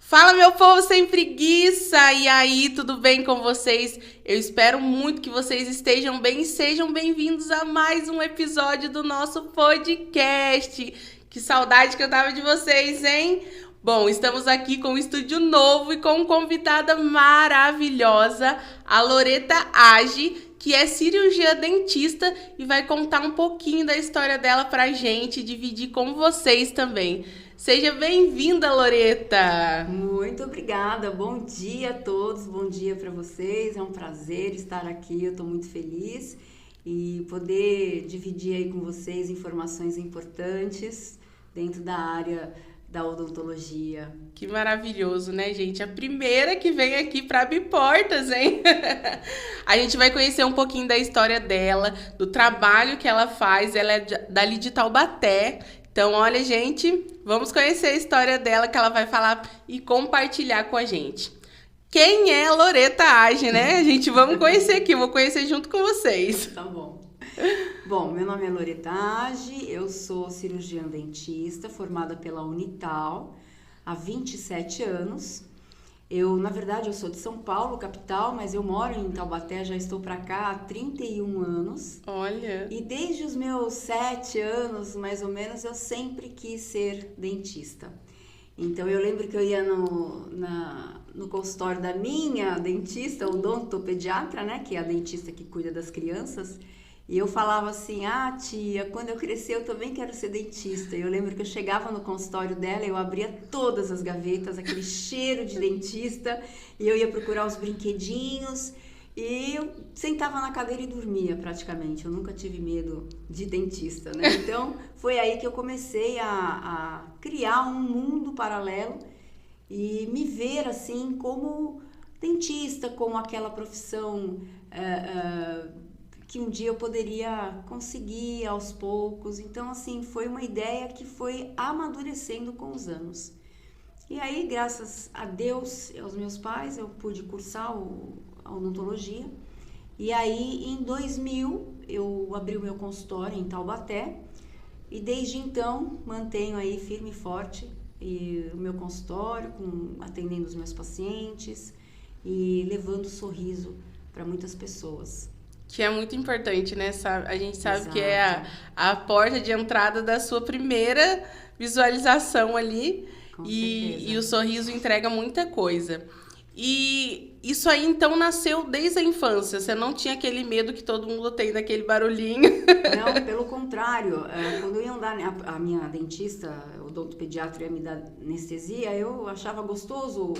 Fala, meu povo sem preguiça! E aí, tudo bem com vocês? Eu espero muito que vocês estejam bem e sejam bem-vindos a mais um episódio do nosso podcast. Que saudade que eu tava de vocês, hein? Bom, estamos aqui com um estúdio novo e com uma convidada maravilhosa, a Loreta Age, que é cirurgiã dentista e vai contar um pouquinho da história dela pra gente, dividir com vocês também. Seja bem-vinda, Loreta! Muito obrigada, bom dia a todos, bom dia para vocês, é um prazer estar aqui, eu estou muito feliz e poder dividir aí com vocês informações importantes dentro da área da odontologia. Que maravilhoso, né, gente? A primeira que vem aqui para abrir portas, hein? A gente vai conhecer um pouquinho da história dela, do trabalho que ela faz, ela é dali de Taubaté. Então, olha, gente, vamos conhecer a história dela que ela vai falar e compartilhar com a gente. Quem é a Loreta Age, né? A gente vamos conhecer aqui, eu vou conhecer junto com vocês. Tá bom. Bom, meu nome é Loreta Age, eu sou cirurgiã dentista, formada pela Unital há 27 anos. Na verdade, eu sou de São Paulo, capital, mas eu moro em Taubaté, já estou para cá há 31 anos. Olha! E desde os meus 7 anos, mais ou menos, eu sempre quis ser dentista. Então, eu lembro que eu ia no consultório da minha dentista, odontopediatra, né, que é a dentista que cuida das crianças, e eu falava assim, tia, quando eu crescer eu também quero ser dentista. E eu lembro que eu chegava no consultório dela, eu abria todas as gavetas, aquele cheiro de dentista, e eu ia procurar os brinquedinhos, e eu sentava na cadeira e dormia praticamente. Eu nunca tive medo de dentista, né? Então, foi aí que eu comecei a criar um mundo paralelo e me ver assim como dentista, como aquela profissão que um dia eu poderia conseguir aos poucos. Então, assim, foi uma ideia que foi amadurecendo com os anos. E aí, graças a Deus e aos meus pais, eu pude cursar a odontologia. E aí, em 2000, eu abri o meu consultório em Taubaté. E desde então, mantenho aí firme e forte o meu consultório, atendendo os meus pacientes e levando sorriso para muitas pessoas. Que é muito importante, né? A gente sabe Exato. que é a porta de entrada da sua primeira visualização ali. Com E certeza. o sorriso entrega muita coisa. E isso aí, então, nasceu desde a infância. Você não tinha aquele medo que todo mundo tem daquele barulhinho. Não, pelo contrário. Quando iam dar a minha dentista, o odontopediatra ia me dar anestesia, eu achava gostoso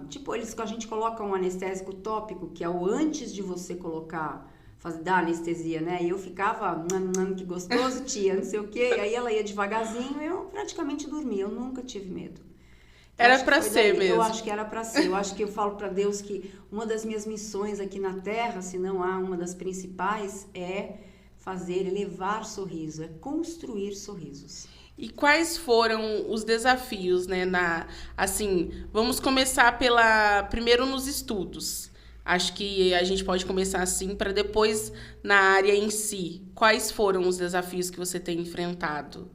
tipo, a gente coloca um anestésico tópico, que é o antes de você dar anestesia, né? E eu ficava, que gostoso, tia, não sei o quê. E aí ela ia devagarzinho e eu praticamente dormia. Eu nunca tive medo. Era pra ser mesmo. Eu acho que era pra ser. Eu acho que eu falo pra Deus que uma das minhas missões aqui na Terra, se não há uma das principais, é levar sorriso, é construir sorrisos. E quais foram os desafios, né? Assim, vamos começar primeiro nos estudos. Acho que a gente pode começar assim para depois na área em si. Quais foram os desafios que você tem enfrentado?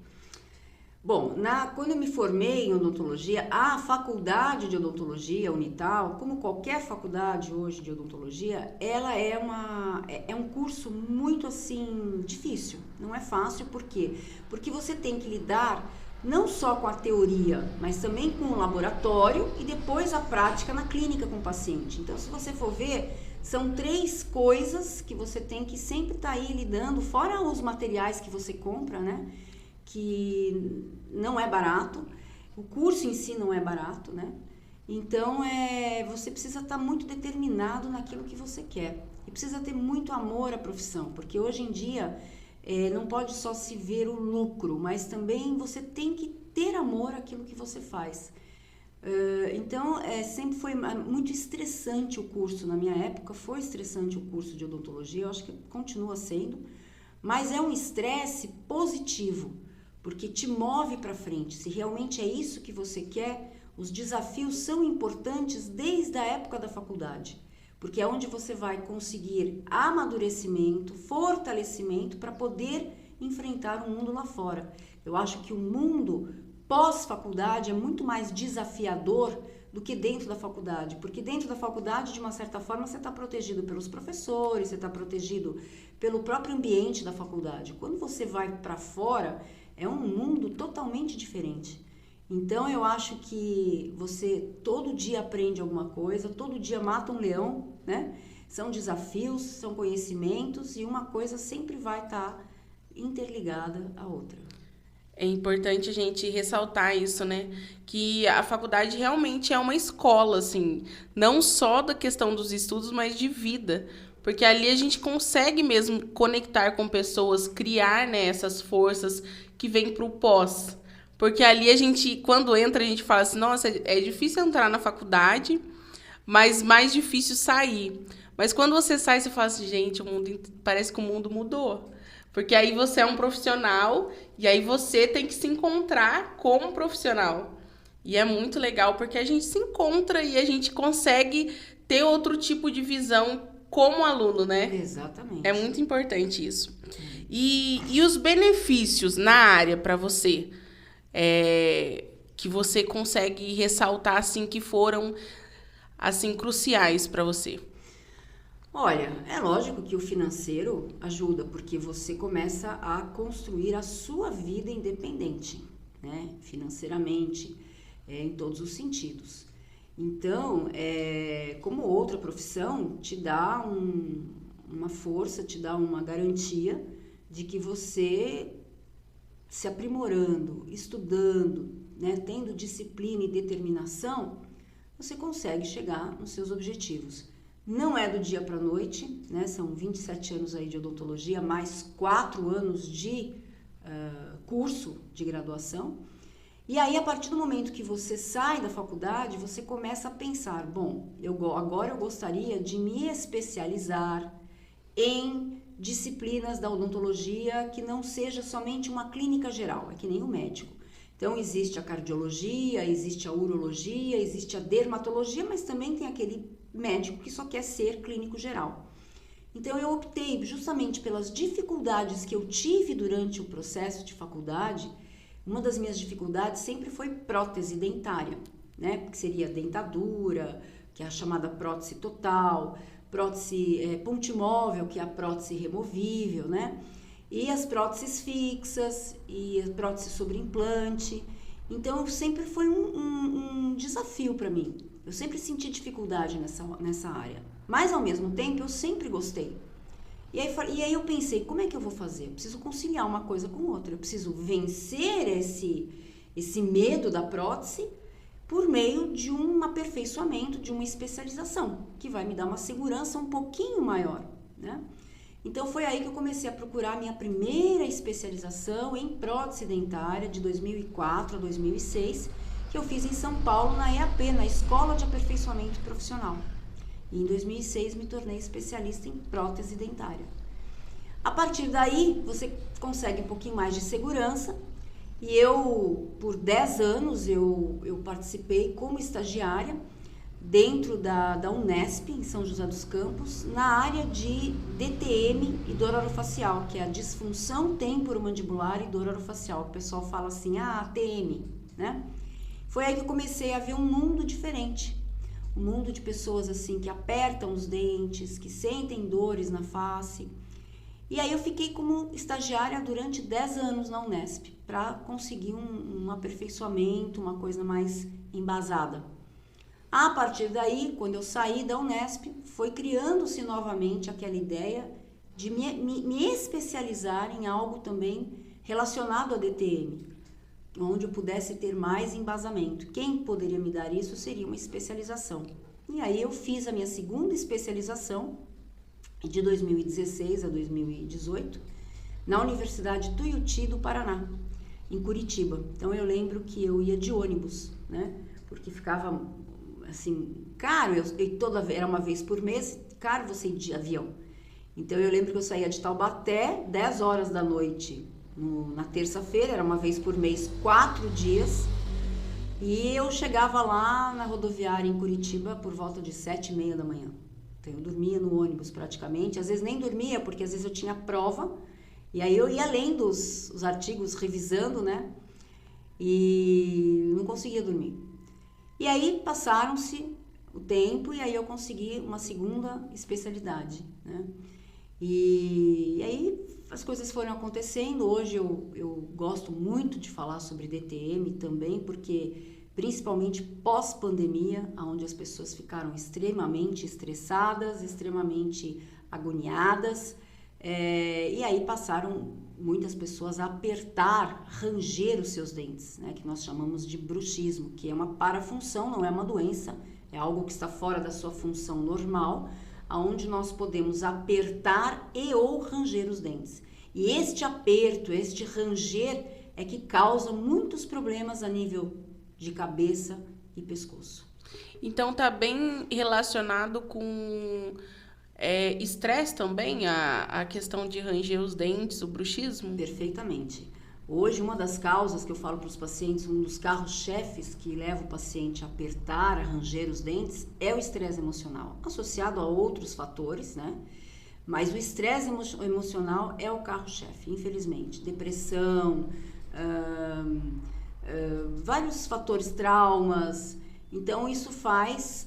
Bom, quando eu me formei em odontologia, a faculdade de odontologia, Unital, como qualquer faculdade hoje de odontologia, ela é um curso muito assim difícil. Não é fácil, por quê? Porque você tem que lidar não só com a teoria, mas também com o laboratório e depois a prática na clínica com o paciente. Então, se você for ver, são 3 coisas que você tem que sempre estar aí lidando, fora os materiais que você compra, né? Que não é barato, o curso em si não é barato, né? Então, você precisa estar muito determinado naquilo que você quer e precisa ter muito amor à profissão, porque hoje em dia não pode só se ver o lucro, mas também você tem que ter amor àquilo que você faz. Então, sempre foi muito estressante o curso, na minha época foi estressante o curso de odontologia, eu acho que continua sendo, mas é um estresse positivo, porque te move para frente. Se realmente é isso que você quer, os desafios são importantes desde a época da faculdade, porque é onde você vai conseguir amadurecimento, fortalecimento para poder enfrentar o mundo lá fora. Eu acho que o mundo pós-faculdade é muito mais desafiador do que dentro da faculdade, porque dentro da faculdade, de uma certa forma, você está protegido pelos professores, você está protegido pelo próprio ambiente da faculdade. Quando você vai para fora, é um mundo totalmente diferente. Então, eu acho que você todo dia aprende alguma coisa, todo dia mata um leão, né? São desafios, são conhecimentos e uma coisa sempre vai estar interligada à outra. É importante a gente ressaltar isso, né? Que a faculdade realmente é uma escola, assim, não só da questão dos estudos, mas de vida. Porque ali a gente consegue mesmo conectar com pessoas, criar, né, essas forças que vêm para o pós. Porque ali a gente, quando entra, a gente fala assim, nossa, é difícil entrar na faculdade, mas mais difícil sair. Mas quando você sai, você fala assim, gente, parece que o mundo mudou. Porque aí você é um profissional e aí você tem que se encontrar como profissional. E é muito legal porque a gente se encontra e a gente consegue ter outro tipo de visão como aluno, né? Exatamente. É muito importante isso. E os benefícios na área para você, que você consegue ressaltar assim que foram assim cruciais para você? Olha, é lógico que o financeiro ajuda, porque você começa a construir a sua vida independente, né? Financeiramente, em todos os sentidos. Então, como outra profissão, te dá uma força, te dá uma garantia de que você, se aprimorando, estudando, né, tendo disciplina e determinação, você consegue chegar nos seus objetivos. Não é do dia para a noite, né? São 27 anos aí de odontologia, mais 4 anos de curso de graduação. E aí, a partir do momento que você sai da faculdade, você começa a pensar, bom, agora eu gostaria de me especializar em disciplinas da odontologia que não seja somente uma clínica geral, é que nem o médico. Então, existe a cardiologia, existe a urologia, existe a dermatologia, mas também tem aquele médico que só quer ser clínico geral. Então, eu optei justamente pelas dificuldades que eu tive durante o processo de faculdade. Uma das minhas dificuldades sempre foi prótese dentária, né? Que seria dentadura, que é a chamada prótese total, prótese pontimóvel, que é a prótese removível, né? E as próteses fixas e a prótese sobre implante. Então, sempre foi um desafio para mim. Eu sempre senti dificuldade nessa área. Mas, ao mesmo tempo, eu sempre gostei. E aí eu pensei, como é que eu vou fazer? Eu preciso conciliar uma coisa com outra. Eu preciso vencer esse medo da prótese por meio de um aperfeiçoamento, de uma especialização, que vai me dar uma segurança um pouquinho maior, né? Então, foi aí que eu comecei a procurar a minha primeira especialização em prótese dentária, de 2004 a 2006, que eu fiz em São Paulo, na EAP, na Escola de Aperfeiçoamento Profissional. E em 2006 me tornei especialista em prótese dentária. A partir daí, você consegue um pouquinho mais de segurança. E eu, por 10 anos, eu participei como estagiária dentro da Unesp, em São José dos Campos, na área de DTM e dor orofacial, que é a disfunção temporomandibular e dor orofacial. O pessoal fala assim, TM, né? Foi aí que eu comecei a ver um mundo diferente. Um mundo de pessoas assim que apertam os dentes, que sentem dores na face. E aí eu fiquei como estagiária durante 10 anos na Unesp, para conseguir um aperfeiçoamento, uma coisa mais embasada. A partir daí, quando eu saí da Unesp, foi criando-se novamente aquela ideia de me especializar em algo também relacionado a DTM, onde eu pudesse ter mais embasamento. Quem poderia me dar isso seria uma especialização. E aí eu fiz a minha segunda especialização, de 2016 a 2018, na Universidade Tuiuti do Paraná, em Curitiba. Então eu lembro que eu ia de ônibus, né? Porque ficava assim, caro, era uma vez por mês, caro você ir de avião. Então eu lembro que eu saía de Taubaté, 10 horas da noite, na terça-feira, era uma vez por mês, 4 dias, e eu chegava lá na rodoviária em Curitiba por volta de 7h30 da manhã. Então eu dormia no ônibus praticamente, às vezes nem dormia, porque às vezes eu tinha prova, e aí eu ia lendo os artigos, revisando, né? e não conseguia dormir. E aí passaram-se o tempo e aí eu consegui uma segunda especialidade, né? E aí as coisas foram acontecendo. Hoje eu gosto muito de falar sobre DTM também, porque principalmente pós-pandemia, onde as pessoas ficaram extremamente estressadas, extremamente agoniadas, e aí passaram muitas pessoas a apertar, ranger os seus dentes, né, que nós chamamos de bruxismo, que é uma parafunção, não é uma doença, é algo que está fora da sua função normal, onde nós podemos apertar e ou ranger os dentes. E este aperto, este ranger é que causa muitos problemas a nível de cabeça e pescoço. Então tá bem relacionado com estresse também, a questão de ranger os dentes, o bruxismo? Perfeitamente. Hoje, uma das causas que eu falo para os pacientes, um dos carros-chefes que leva o paciente a apertar, a ranger os dentes, é o estresse emocional, associado a outros fatores, né? Mas o estresse emocional é o carro-chefe, infelizmente. Depressão, vários fatores, traumas. Então, isso faz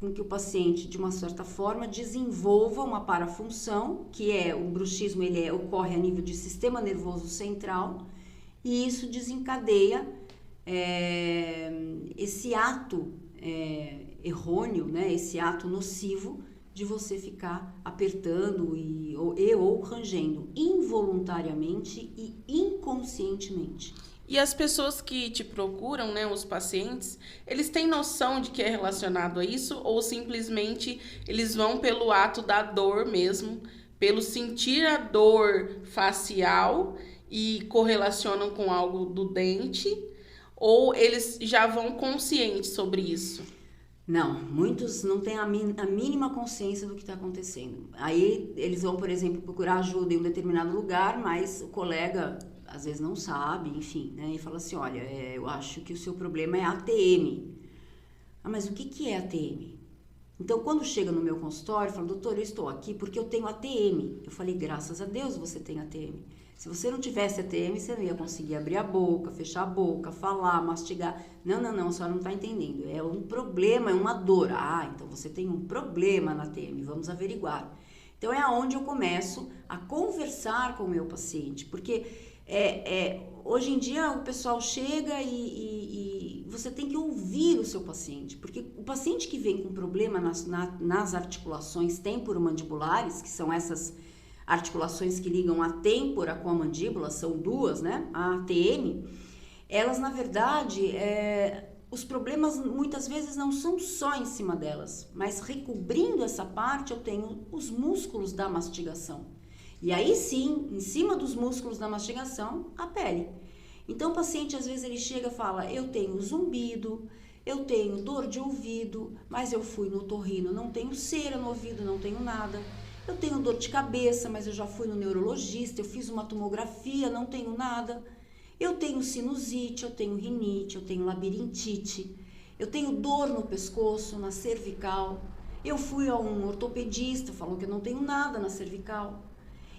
com que o paciente, de uma certa forma, desenvolva uma parafunção, que é o bruxismo, ele ocorre a nível de sistema nervoso central, e isso desencadeia esse ato errôneo, né, esse ato nocivo de você ficar apertando ou rangendo involuntariamente e inconscientemente. E as pessoas que te procuram, né, os pacientes, eles têm noção de que é relacionado a isso ou simplesmente eles vão pelo ato da dor mesmo, pelo sentir a dor facial e correlacionam com algo do dente, ou eles já vão conscientes sobre isso? Não, muitos não têm a mínima consciência do que está acontecendo. Aí eles vão, por exemplo, procurar ajuda em um determinado lugar, mas o colega às vezes não sabe, enfim, né? E fala assim, olha, eu acho que o seu problema é ATM. Ah, mas o que é ATM? Então, quando chega no meu consultório, fala, doutor, eu estou aqui porque eu tenho ATM. Eu falei, graças a Deus você tem ATM. Se você não tivesse ATM, você não ia conseguir abrir a boca, fechar a boca, falar, mastigar. Não, a senhora não está entendendo. É um problema, é uma dor. Ah, então você tem um problema na ATM, vamos averiguar. Então, é aonde eu começo a conversar com o meu paciente, porque hoje em dia o pessoal chega e você tem que ouvir o seu paciente, porque o paciente que vem com problema nas articulações temporomandibulares, que são essas articulações que ligam a têmpora com a mandíbula, são duas, né? A ATM, elas na verdade, os problemas muitas vezes não são só em cima delas, mas recobrindo essa parte eu tenho os músculos da mastigação. E aí sim, em cima dos músculos da mastigação, a pele. Então o paciente às vezes ele chega e fala, eu tenho zumbido, eu tenho dor de ouvido, mas eu fui no otorrino, não tenho cera no ouvido, não tenho nada. Eu tenho dor de cabeça, mas eu já fui no neurologista, eu fiz uma tomografia, não tenho nada. Eu tenho sinusite, eu tenho rinite, eu tenho labirintite, eu tenho dor no pescoço, na cervical. Eu fui a um ortopedista, falou que eu não tenho nada na cervical.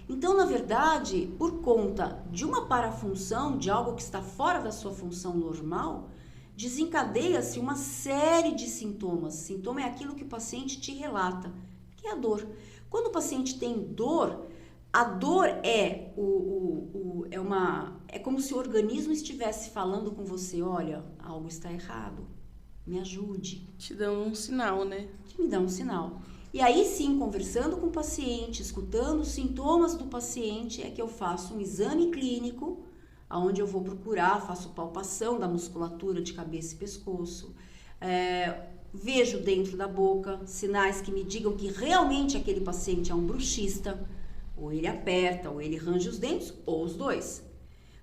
Então, na verdade, por conta de uma parafunção, de algo que está fora da sua função normal, desencadeia-se uma série de sintomas. Sintoma é aquilo que o paciente te relata, que é a dor. Quando o paciente tem dor, a dor é como se o organismo estivesse falando com você, olha, algo está errado, me ajude. Te dão um sinal, né? Me dá um sinal. E aí sim, conversando com o paciente, escutando os sintomas do paciente, é que eu faço um exame clínico, onde eu vou procurar, faço palpação da musculatura de cabeça e pescoço, vejo dentro da boca sinais que me digam que realmente aquele paciente é um bruxista, ou ele aperta, ou ele range os dentes, ou os dois.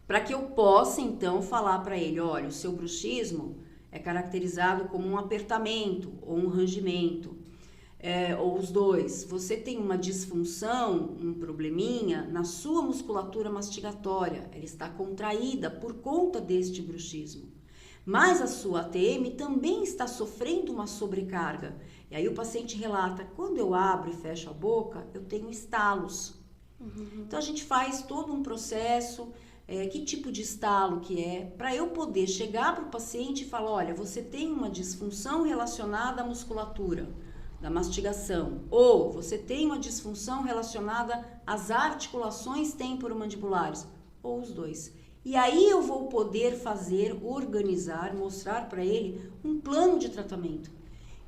Para que eu possa então falar para ele, olha, o seu bruxismo é caracterizado como um apertamento ou um rangimento. Ou os dois, você tem uma disfunção, um probleminha na sua musculatura mastigatória, ela está contraída por conta deste bruxismo, mas a sua ATM também está sofrendo uma sobrecarga, e aí o paciente relata, quando eu abro e fecho a boca, eu tenho estalos. Então a gente faz todo um processo, que tipo de estalo que é, para eu poder chegar para o paciente e falar, olha, você tem uma disfunção relacionada à musculatura da mastigação, ou você tem uma disfunção relacionada às articulações temporomandibulares, ou os dois. E aí eu vou poder fazer, organizar, mostrar para ele um plano de tratamento,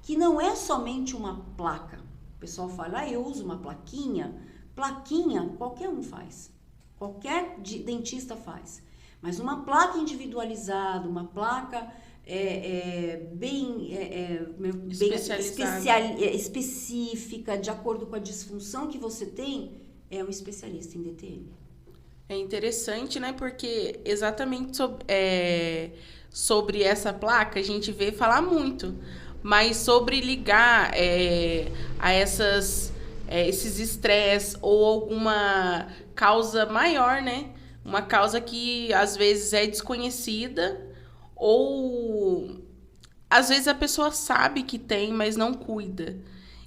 que não é somente uma placa. O pessoal fala, eu uso uma plaquinha. Plaquinha qualquer um faz, qualquer dentista faz. Mas uma placa individualizada, uma placa bem específica, de acordo com a disfunção que você tem, é um especialista em DTM. É interessante, né? Porque exatamente sobre essa placa a gente vê falar muito, mas sobre ligar a esses estresses ou alguma causa maior, né? Uma causa que às vezes é desconhecida ou às vezes a pessoa sabe que tem, mas não cuida.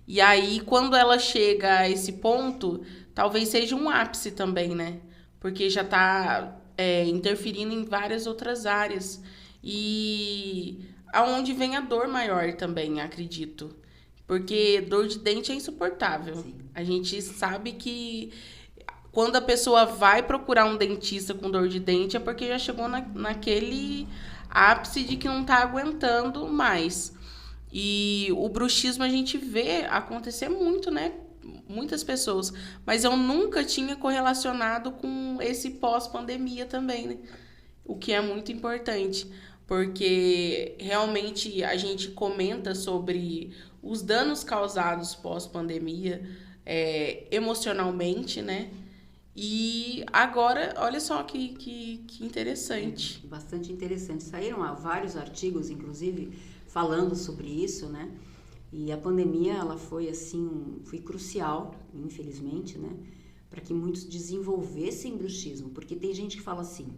E aí, quando ela chega a esse ponto, talvez seja um ápice também, né? Porque já está interferindo em várias outras áreas. E aonde vem a dor maior também, acredito. Porque dor de dente é insuportável. Sim. A gente sabe que quando a pessoa vai procurar um dentista com dor de dente é porque já chegou naquele ápice de que não está aguentando mais. E o bruxismo a gente vê acontecer muito, né? Muitas pessoas. Mas eu nunca tinha correlacionado com esse pós-pandemia também, né? O que é muito importante. Porque realmente a gente comenta sobre os danos causados pós-pandemia emocionalmente, né? E agora, olha só que interessante. Bastante interessante. Saíram vários artigos, inclusive, falando sobre isso, né? E a pandemia, ela foi foi crucial, infelizmente, né? Para que muitos desenvolvessem bruxismo. Porque tem gente que fala assim,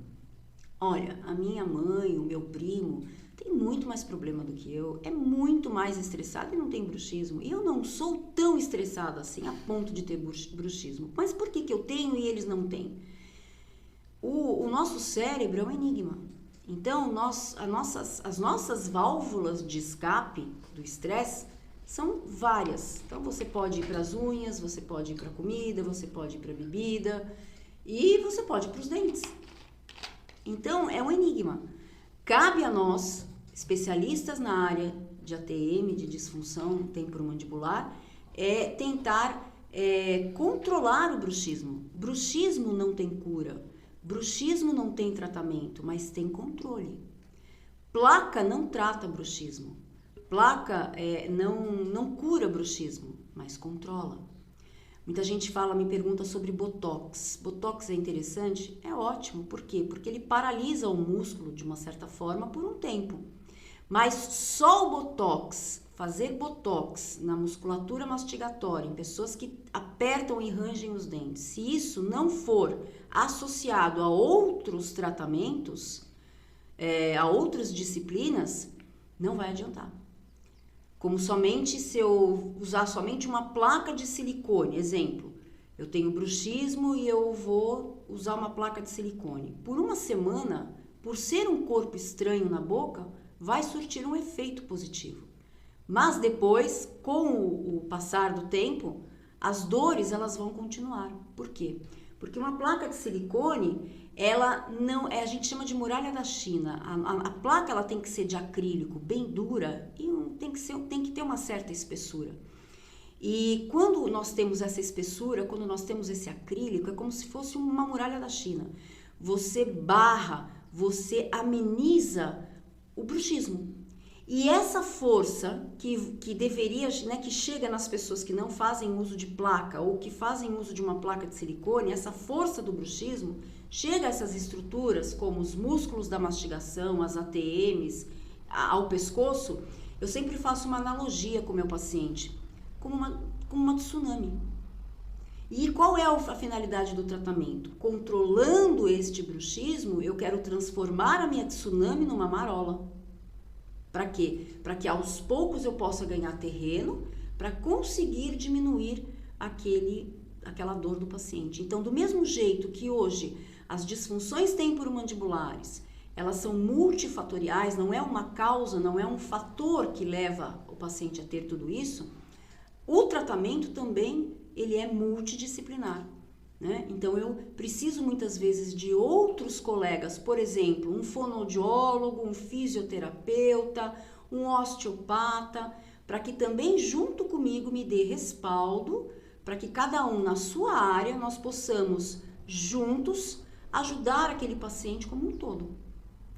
olha, a minha mãe, o meu primo, tem muito mais problema do que eu, é muito mais estressado e não tem bruxismo. E eu não sou tão estressada assim, a ponto de ter bruxismo. Mas por que eu tenho e eles não têm? O nosso cérebro é um enigma. Então, as nossas válvulas de escape do estresse são várias. Então, você pode ir para as unhas, você pode ir para a comida, você pode ir para a bebida e você pode ir para os dentes. Então, é um enigma. Cabe a nós, especialistas na área de ATM, de disfunção temporomandibular, tentar controlar o bruxismo. Bruxismo não tem cura. Bruxismo não tem tratamento, mas tem controle. Placa não trata bruxismo. Placa não cura bruxismo, mas controla. Muita gente me pergunta sobre Botox. Botox é interessante? É ótimo. Por quê? Porque ele paralisa o músculo de uma certa forma por um tempo. Mas só o Botox, fazer Botox na musculatura mastigatória, em pessoas que apertam e rangem os dentes, se isso não for associado a outros tratamentos, a outras disciplinas, não vai adiantar. Como somente se eu usar somente uma placa de silicone, exemplo, eu tenho bruxismo e eu vou usar uma placa de silicone. Por uma semana, por ser um corpo estranho na boca, vai surtir um efeito positivo. Mas depois, com o passar do tempo, as dores elas vão continuar. Por quê? Porque uma placa de silicone, ela não a gente chama de muralha da China. A placa ela tem que ser de acrílico, bem dura, e tem que ter uma certa espessura. E quando nós temos essa espessura, quando nós temos esse acrílico, é como se fosse uma muralha da China. Você barra, você ameniza o bruxismo. E essa força que deveria, né, que chega nas pessoas que não fazem uso de placa ou que fazem uso de uma placa de silicone, essa força do bruxismo chega a essas estruturas como os músculos da mastigação, as ATMs, ao pescoço. Eu sempre faço uma analogia com o meu paciente, como uma tsunami. E qual é a finalidade do tratamento? Controlando este bruxismo, eu quero transformar a minha tsunami numa marola. Para quê? Para que aos poucos eu possa ganhar terreno para conseguir diminuir aquela dor do paciente. Então, do mesmo jeito que hoje as disfunções temporomandibulares, elas são multifatoriais, não é uma causa, não é um fator que leva o paciente a ter tudo isso, o tratamento também ele é multidisciplinar. Né? Então, eu preciso muitas vezes de outros colegas, por exemplo, um fonoaudiólogo, um fisioterapeuta, um osteopata, para que também junto comigo me dê respaldo, para que cada um na sua área nós possamos juntos ajudar aquele paciente como um todo,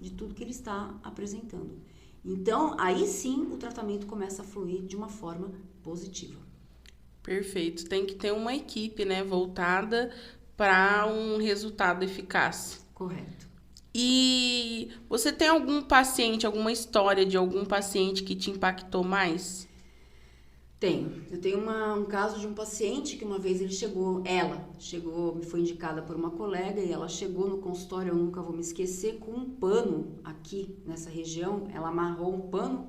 de tudo que ele está apresentando. Então, aí sim o tratamento começa a fluir de uma forma positiva. Perfeito. Tem que ter uma equipe, né, voltada para um resultado eficaz. Correto. E você tem algum paciente, alguma história de algum paciente que te impactou mais? Tenho. Eu tenho um caso de um paciente que uma vez ela chegou, me foi indicada por uma colega e ela chegou no consultório, eu nunca vou me esquecer, com um pano aqui nessa região. Ela amarrou um pano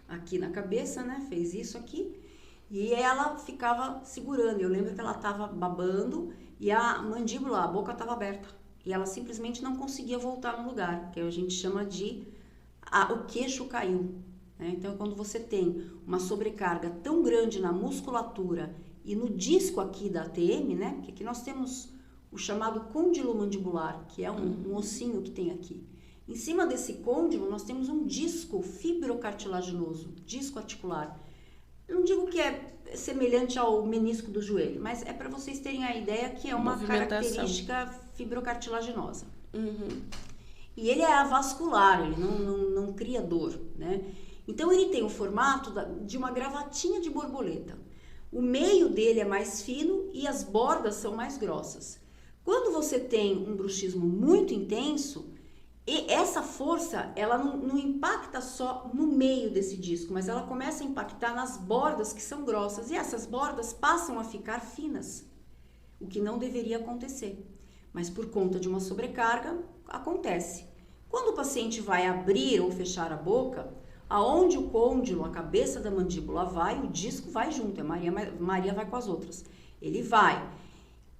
aqui na cabeça, né? Fez isso aqui. E ela ficava segurando. Eu lembro que ela estava babando e a mandíbula, a boca estava aberta. E ela simplesmente não conseguia voltar no lugar, que a gente chama de o queixo caiu. Né? Então, quando você tem uma sobrecarga tão grande na musculatura e no disco aqui da ATM, né? Porque aqui nós temos o chamado côndilo mandibular, que é um ossinho que tem aqui. Em cima desse côndilo, nós temos um disco fibrocartilaginoso, disco articular. Eu não digo que é semelhante ao menisco do joelho, mas é para vocês terem a ideia que é uma característica fibrocartilaginosa. E ele é avascular, ele não cria dor, né? Então ele tem o formato de uma gravatinha de borboleta. O meio dele é mais fino e as bordas são mais grossas. Quando você tem um bruxismo muito intenso, e essa força, ela não impacta só no meio desse disco, mas ela começa a impactar nas bordas que são grossas. E essas bordas passam a ficar finas, o que não deveria acontecer. Mas por conta de uma sobrecarga, acontece. Quando o paciente vai abrir ou fechar a boca, aonde o côndilo, a cabeça da mandíbula vai, o disco vai junto. Maria vai com as outras. Ele vai.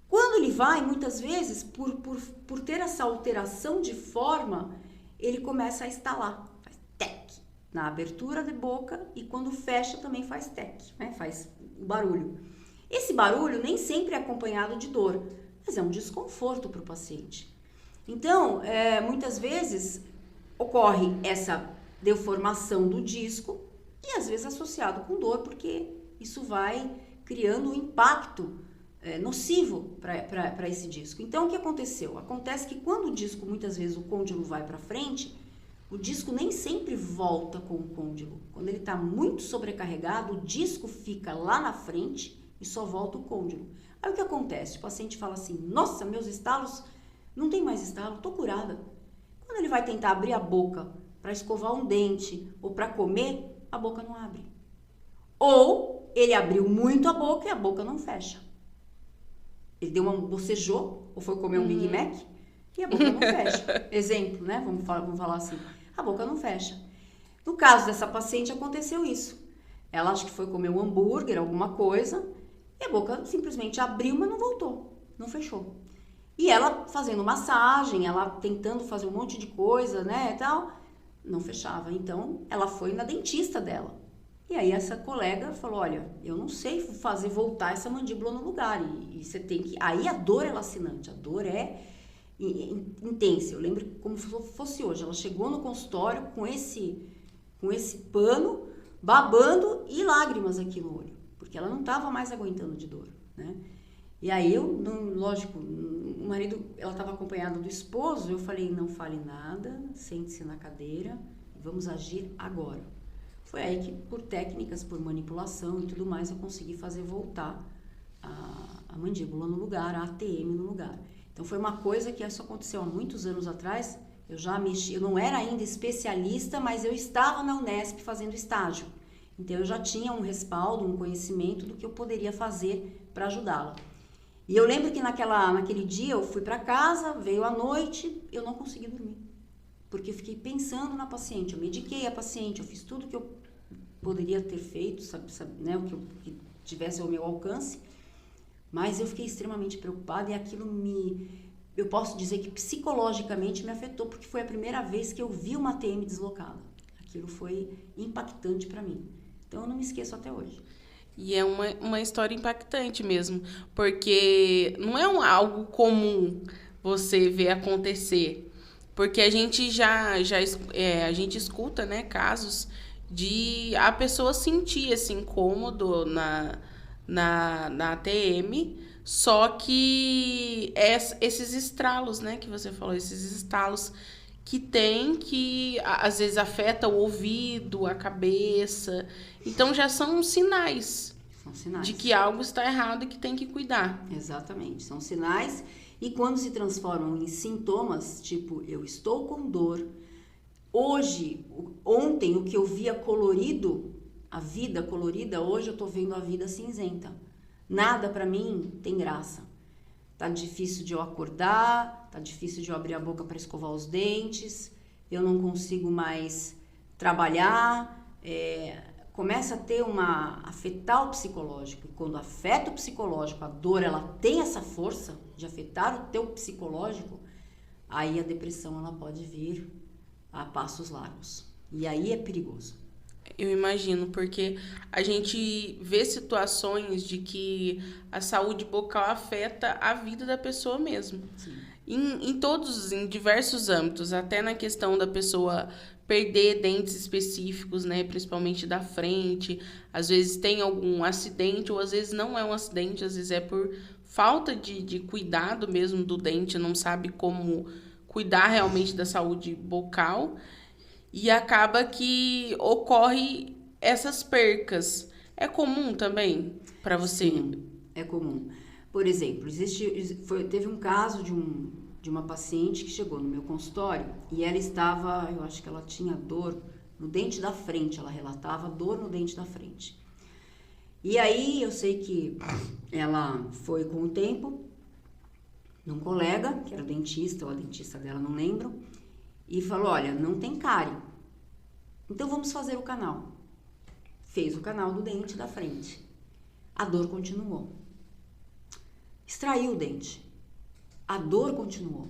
Quando ele vai, muitas vezes, por ter essa alteração de forma, ele começa a estalar, faz tec, na abertura de boca e quando fecha também faz tec, né? Faz o barulho. Esse barulho nem sempre é acompanhado de dor, mas é um desconforto para o paciente. Então, muitas vezes, ocorre essa deformação do disco e às vezes associado com dor, porque isso vai criando um impacto nocivo para esse disco. Então, o que aconteceu? Acontece que quando o disco, muitas vezes, o côndilo vai para frente, o disco nem sempre volta com o côndilo. Quando ele está muito sobrecarregado, o disco fica lá na frente e só volta o côndilo. Aí o que acontece? O paciente fala assim, nossa, meus estalos, não tem mais estalo, tô curada. Quando ele vai tentar abrir a boca para escovar um dente ou para comer, a boca não abre. Ou ele abriu muito a boca e a boca não fecha. Ele bocejou, ou foi comer um Big Mac, e a boca não fecha. Exemplo, né? Vamos falar assim. A boca não fecha. No caso dessa paciente, aconteceu isso. Ela acho que foi comer um hambúrguer, alguma coisa, e a boca simplesmente abriu, mas não voltou. Não fechou. E ela fazendo massagem, ela tentando fazer um monte de coisa, né, e tal, não fechava. Então, ela foi na dentista dela. E aí essa colega falou, olha, eu não sei fazer voltar essa mandíbula no lugar. E você tem que... Aí a dor é lacinante, a dor é intensa. Eu lembro como se fosse hoje. Ela chegou no consultório com esse pano, babando e lágrimas aqui no olho. Porque ela não estava mais aguentando de dor, né? E aí lógico, o marido, ela estava acompanhada do esposo, eu falei, não fale nada, sente-se na cadeira e vamos agir agora. Foi aí que, por técnicas, por manipulação e tudo mais, eu consegui fazer voltar a mandíbula no lugar, a ATM no lugar. Então, foi uma coisa que isso aconteceu há muitos anos atrás. Eu já mexi, eu não era ainda especialista, mas eu estava na Unesp fazendo estágio. Então, eu já tinha um respaldo, um conhecimento do que eu poderia fazer para ajudá-la. E eu lembro que naquele dia eu fui para casa, veio a noite, eu não consegui dormir. Porque eu fiquei pensando na paciente, eu mediquei a paciente, eu fiz tudo que eu poderia ter feito, né, o que tivesse ao meu alcance, mas eu fiquei extremamente preocupada e aquilo eu posso dizer que psicologicamente me afetou, porque foi a primeira vez que eu vi uma TM deslocada. Aquilo foi impactante para mim. Então, eu não me esqueço até hoje. E é uma história impactante mesmo, porque não é algo comum você ver acontecer. Porque a gente a gente escuta, né, casos de a pessoa sentir esse incômodo na ATM, só que esses estralos, né, que você falou, esses estalos que tem, que às vezes afeta o ouvido, a cabeça. Então já são sinais. São sinais. De que algo está errado e que tem que cuidar. Exatamente, são sinais. E quando se transformam em sintomas, tipo, eu estou com dor. Ontem, o que eu via colorido, a vida colorida, hoje eu tô vendo a vida cinzenta. Nada pra mim tem graça. Tá difícil de eu acordar, tá difícil de eu abrir a boca para escovar os dentes, eu não consigo mais trabalhar, começa a ter afetar o psicológico. E quando afeta o psicológico, a dor, ela tem essa força de afetar o teu psicológico, aí a depressão, ela pode vir a passos largos. E aí é perigoso. Eu imagino, porque a gente vê situações de que a saúde bucal afeta a vida da pessoa mesmo. Sim. Em diversos âmbitos, até na questão da pessoa perder dentes específicos, né, principalmente da frente. Às vezes tem algum acidente, ou às vezes não é um acidente, às vezes é por falta de cuidado mesmo do dente, não sabe como cuidar realmente da saúde bucal. E acaba que ocorre essas percas. É comum também para você? Sim, é comum. Por exemplo, teve um caso de uma paciente que chegou no meu consultório e ela estava, eu acho que ela tinha dor no dente da frente, ela relatava dor no dente da frente. E aí eu sei que ela foi com o tempo num colega, que era o dentista, ou a dentista dela, não lembro, e falou, olha, não tem cárie, então vamos fazer o canal. Fez o canal do dente da frente. A dor continuou. Extraiu o dente. A dor continuou.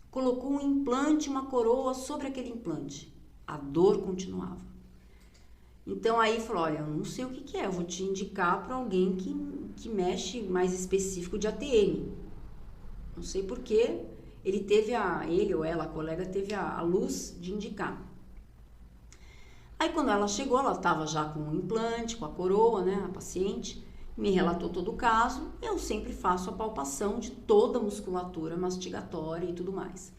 Colocou um implante, uma coroa sobre aquele implante. A dor continuava. Então aí falou, olha, eu não sei o que é, eu vou te indicar para alguém que mexe mais específico de ATM. Não sei porquê, ele ou ela, a colega, teve a luz de indicar. Aí quando ela chegou, ela estava já com o implante, com a coroa, né, a paciente, me relatou todo o caso. Eu sempre faço a palpação de toda a musculatura mastigatória e tudo mais.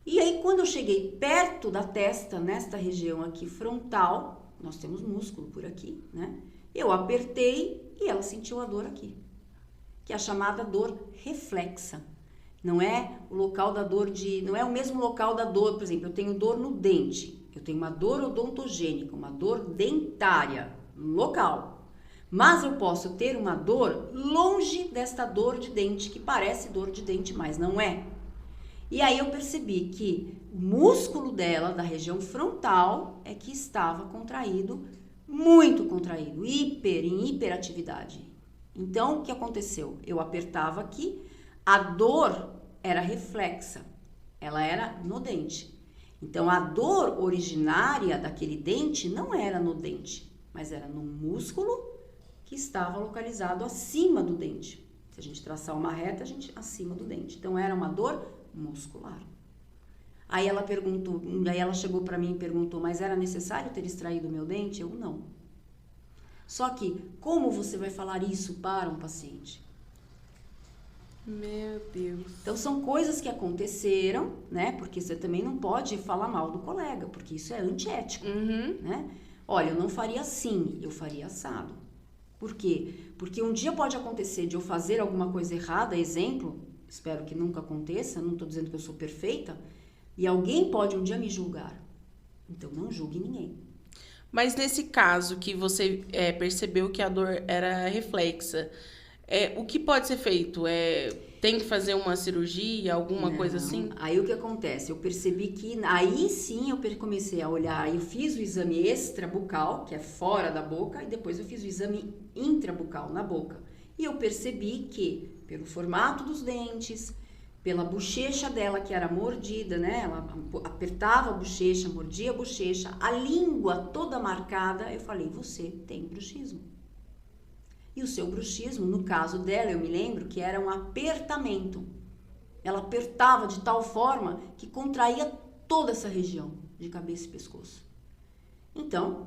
E aí quando eu cheguei perto da testa, nesta região aqui frontal, nós temos músculo por aqui, né, eu apertei e ela sentiu a dor aqui, que é a chamada dor reflexa. Não é o local da dor não é o mesmo local da dor, por exemplo, eu tenho dor no dente, eu tenho uma dor odontogênica, uma dor dentária, local. Mas eu posso ter uma dor longe desta dor de dente, que parece dor de dente, mas não é. E aí eu percebi que o músculo dela, da região frontal, é que estava contraído, muito contraído, em hiperatividade. Então, o que aconteceu? Eu apertava aqui, a dor era reflexa, ela era no dente. Então, a dor originária daquele dente não era no dente, mas era no músculo que estava localizado acima do dente. Se a gente traçar uma reta, acima do dente. Então, era uma dor muscular. Aí ela chegou para mim e perguntou, mas era necessário ter extraído o meu dente? Eu, não. Só que, como você vai falar isso para um paciente? Meu Deus. Então, são coisas que aconteceram, né? Porque você também não pode falar mal do colega, porque isso é antiético, né? Olha, eu não faria assim, eu faria assado. Por quê? Porque um dia pode acontecer de eu fazer alguma coisa errada, exemplo, espero que nunca aconteça, não estou dizendo que eu sou perfeita, e alguém pode um dia me julgar. Então, não julgue ninguém. Mas nesse caso que você percebeu que a dor era reflexa, o que pode ser feito? Tem que fazer uma cirurgia, alguma coisa assim? Aí o que acontece? Eu percebi que, aí sim eu comecei a olhar, eu fiz o exame extrabucal, que é fora da boca, e depois eu fiz o exame intrabucal, na boca. E eu percebi que, pelo formato dos dentes, pela bochecha dela, que era mordida, né? Ela apertava a bochecha, mordia a bochecha, a língua toda marcada. Eu falei, você tem bruxismo. E o seu bruxismo, no caso dela, eu me lembro que era um apertamento. Ela apertava de tal forma que contraía toda essa região de cabeça e pescoço. Então,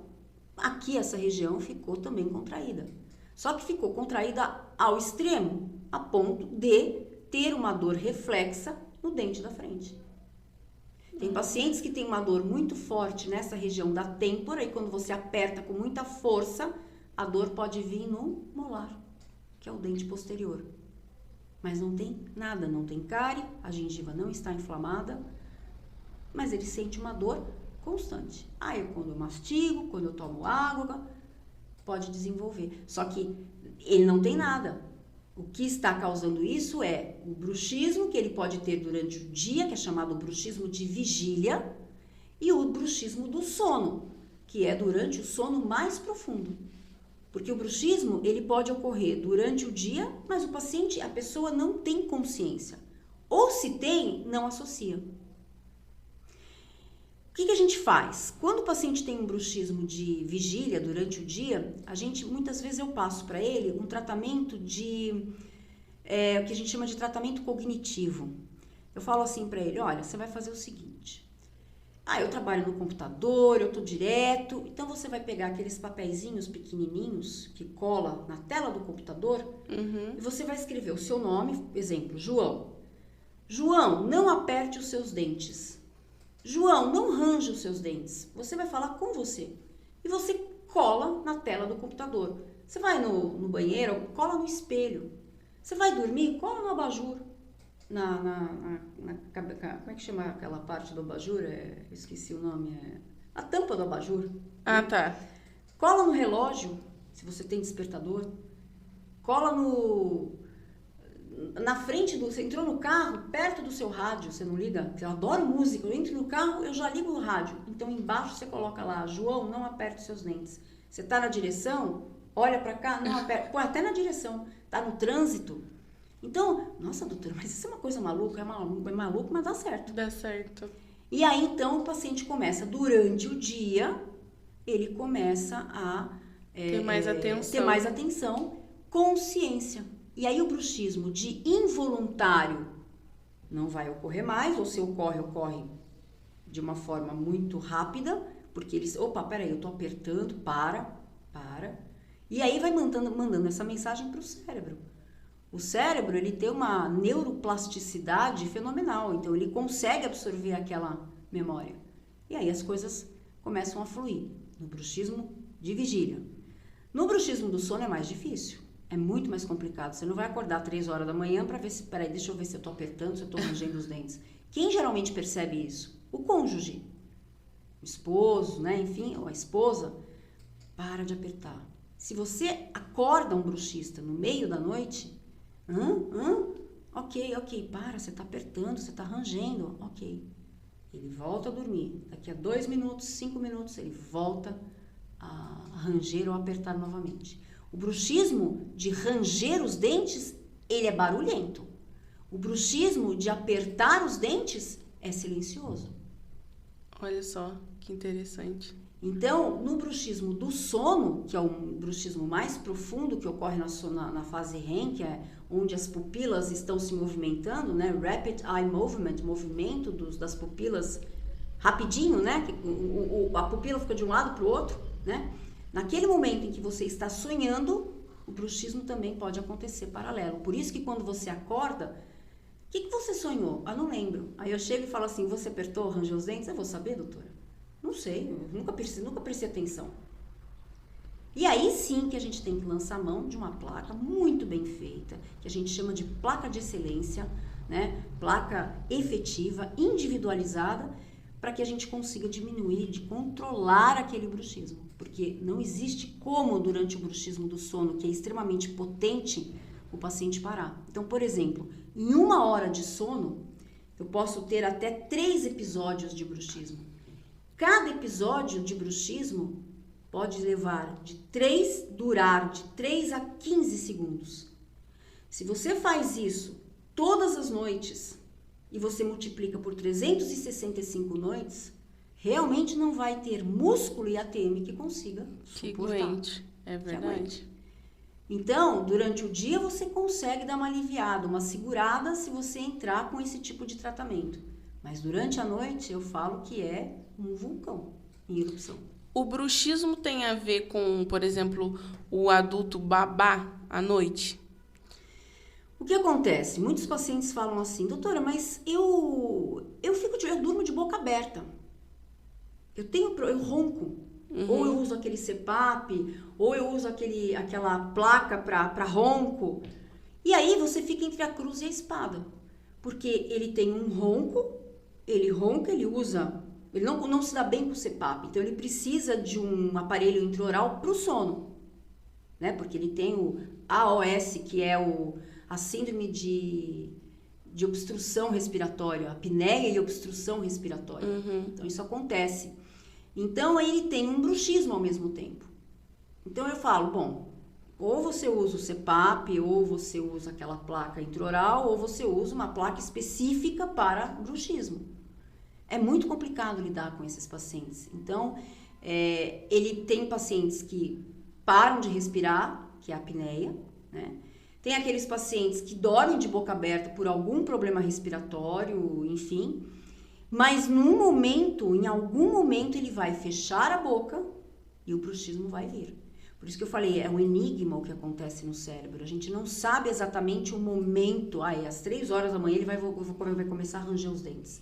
aqui essa região ficou também contraída. Só que ficou contraída ao extremo, a ponto de ter uma dor reflexa no dente da frente. Tem pacientes que têm uma dor muito forte nessa região da têmpora e quando você aperta com muita força, a dor pode vir no molar, que é o dente posterior. Mas não tem nada, não tem cárie, a gengiva não está inflamada, mas ele sente uma dor constante. Aí quando eu mastigo, quando eu tomo água, pode desenvolver. Só que ele não tem nada. O que está causando isso é o bruxismo que ele pode ter durante o dia, que é chamado bruxismo de vigília, e o bruxismo do sono, que é durante o sono mais profundo. Porque o bruxismo, ele pode ocorrer durante o dia, mas o paciente, a pessoa não tem consciência. Ou se tem, não associa. O que a gente faz? Quando o paciente tem um bruxismo de vigília durante o dia, muitas vezes eu passo para ele um tratamento o que a gente chama de tratamento cognitivo. Eu falo assim para ele, olha, você vai fazer o seguinte, eu trabalho no computador, eu tô direto, então você vai pegar aqueles papeizinhos pequenininhos que cola na tela do computador e você vai escrever o seu nome, exemplo, João. João, não aperte os seus dentes. João, não range os seus dentes. Você vai falar com você. E você cola na tela do computador. Você vai no banheiro, cola no espelho. Você vai dormir, cola no abajur. Como é que chama aquela parte do abajur? Eu esqueci o nome. A tampa do abajur. Ah, tá. Cola no relógio, se você tem despertador. Cola na frente você entrou no carro, perto do seu rádio, você não liga? Eu adoro música, eu entro no carro, eu já ligo o rádio. Então embaixo você coloca lá, João, não aperte os seus dentes. Você tá na direção, olha pra cá, não aperte. Pô, até na direção, tá no trânsito. Então, nossa, doutora, mas isso é uma coisa maluca, é maluco, mas dá certo. Dá certo. E aí então o paciente começa, durante o dia, ele começa a ter mais atenção, consciência. E aí o bruxismo de involuntário não vai ocorrer mais, ou se ocorre de uma forma muito rápida, porque eles, peraí, eu tô apertando, para. E aí vai mandando essa mensagem para o cérebro. O cérebro, ele tem uma neuroplasticidade fenomenal, então ele consegue absorver aquela memória. E aí as coisas começam a fluir, no bruxismo de vigília. No bruxismo do sono é mais difícil. É muito mais complicado. Você não vai acordar 3 horas da manhã para ver se... Peraí, deixa eu ver se eu tô apertando, se eu tô rangendo os dentes. Quem geralmente percebe isso? O cônjuge. O esposo, né? Enfim, ou a esposa. Para de apertar. Se você acorda um bruxista no meio da noite... Ok, para, você tá apertando, você tá rangendo. Ok. Ele volta a dormir. Daqui a 2 minutos, 5 minutos, ele volta a ranger ou apertar novamente. O bruxismo de ranger os dentes, ele é barulhento. O bruxismo de apertar os dentes é silencioso. Olha só, que interessante. Então, no bruxismo do sono, que é o bruxismo mais profundo que ocorre na fase REM, que é onde as pupilas estão se movimentando, né? Rapid Eye Movement, movimento das pupilas rapidinho, né? A pupila fica de um lado para o outro, né? Naquele momento em que você está sonhando, o bruxismo também pode acontecer paralelo. Por isso que quando você acorda, o que você sonhou? Não lembro. Aí eu chego e falo assim, você apertou, rangeu os dentes? Eu vou saber, doutora? Não sei, eu nunca prestei atenção. E aí sim que a gente tem que lançar a mão de uma placa muito bem feita, que a gente chama de placa de excelência, né? Placa efetiva, individualizada, para que a gente consiga diminuir, de controlar aquele bruxismo. Porque não existe como, durante o bruxismo do sono, que é extremamente potente, o paciente parar. Então, por exemplo, em 1 hora de sono, eu posso ter até 3 episódios de bruxismo. Cada episódio de bruxismo pode durar de 3 a 15 segundos. Se você faz isso todas as noites, e você multiplica por 365 noites, realmente não vai ter músculo e ATM que consiga suportar. Que doente, é verdade. Então, durante o dia você consegue dar uma aliviada, uma segurada se você entrar com esse tipo de tratamento. Mas durante a noite eu falo que é um vulcão em erupção. O bruxismo tem a ver com, por exemplo, o adulto babar à noite? O que acontece? Muitos pacientes falam assim, doutora, mas eu durmo de boca aberta. Eu ronco. Ou eu uso aquele CPAP, ou eu uso aquela placa para ronco. E aí você fica entre a cruz e a espada. Porque ele tem um ronco, ele ronca, ele não se dá bem com o CPAP. Então ele precisa de um aparelho intraoral para o sono. Né? Porque ele tem o AOS, que é a síndrome de obstrução respiratória, a apneia e obstrução respiratória. Então isso acontece. Então ele tem um bruxismo ao mesmo tempo. Então eu falo, bom, ou você usa o CPAP, ou você usa aquela placa intraoral, ou você usa uma placa específica para bruxismo. É muito complicado lidar com esses pacientes. Então, ele tem pacientes que param de respirar, que é a apneia, né? Tem aqueles pacientes que dormem de boca aberta por algum problema respiratório, enfim. Mas em algum momento ele vai fechar a boca e o bruxismo vai vir. Por isso que eu falei, é um enigma o que acontece no cérebro. A gente não sabe exatamente o momento. Às 3 horas da manhã ele vai começar a ranger os dentes.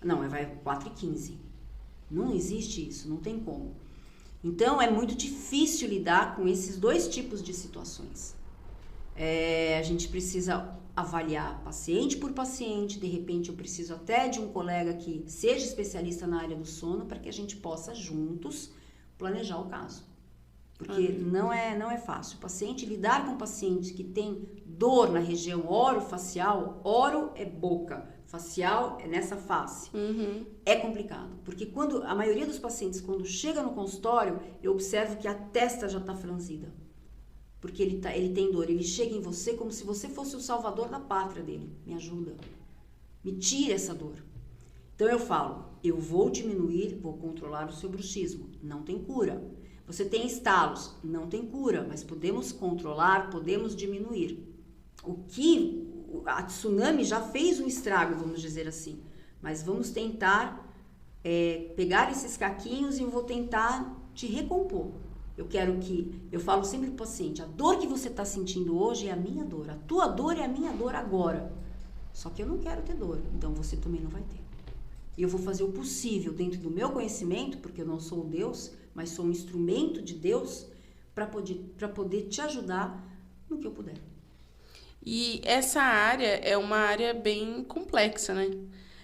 Não, vai 4h15. Não existe isso, não tem como. Então é muito difícil lidar com esses dois tipos de situações. A gente precisa avaliar paciente por paciente, de repente eu preciso até de um colega que seja especialista na área do sono para que a gente possa juntos planejar o caso. Porque não é fácil. Lidar com um paciente que tem dor na região orofacial, oro é boca, facial é nessa face. É complicado, porque a maioria dos pacientes, quando chega no consultório, eu observo que a testa já está franzida. Porque ele tem dor, ele chega em você como se você fosse o salvador da pátria dele. Me ajuda, me tira essa dor. Então eu falo, eu vou diminuir, vou controlar o seu bruxismo, não tem cura. Você tem estalos, não tem cura, mas podemos controlar, podemos diminuir. A tsunami já fez um estrago, vamos dizer assim, mas vamos tentar pegar esses caquinhos e eu vou tentar te recompor. Eu falo sempre pro paciente, a dor que você está sentindo hoje é a minha dor, a tua dor é a minha dor agora. Só que eu não quero ter dor, então você também não vai ter. E eu vou fazer o possível dentro do meu conhecimento, porque eu não sou Deus, mas sou um instrumento de Deus para poder te ajudar no que eu puder. E essa área é uma área bem complexa, né?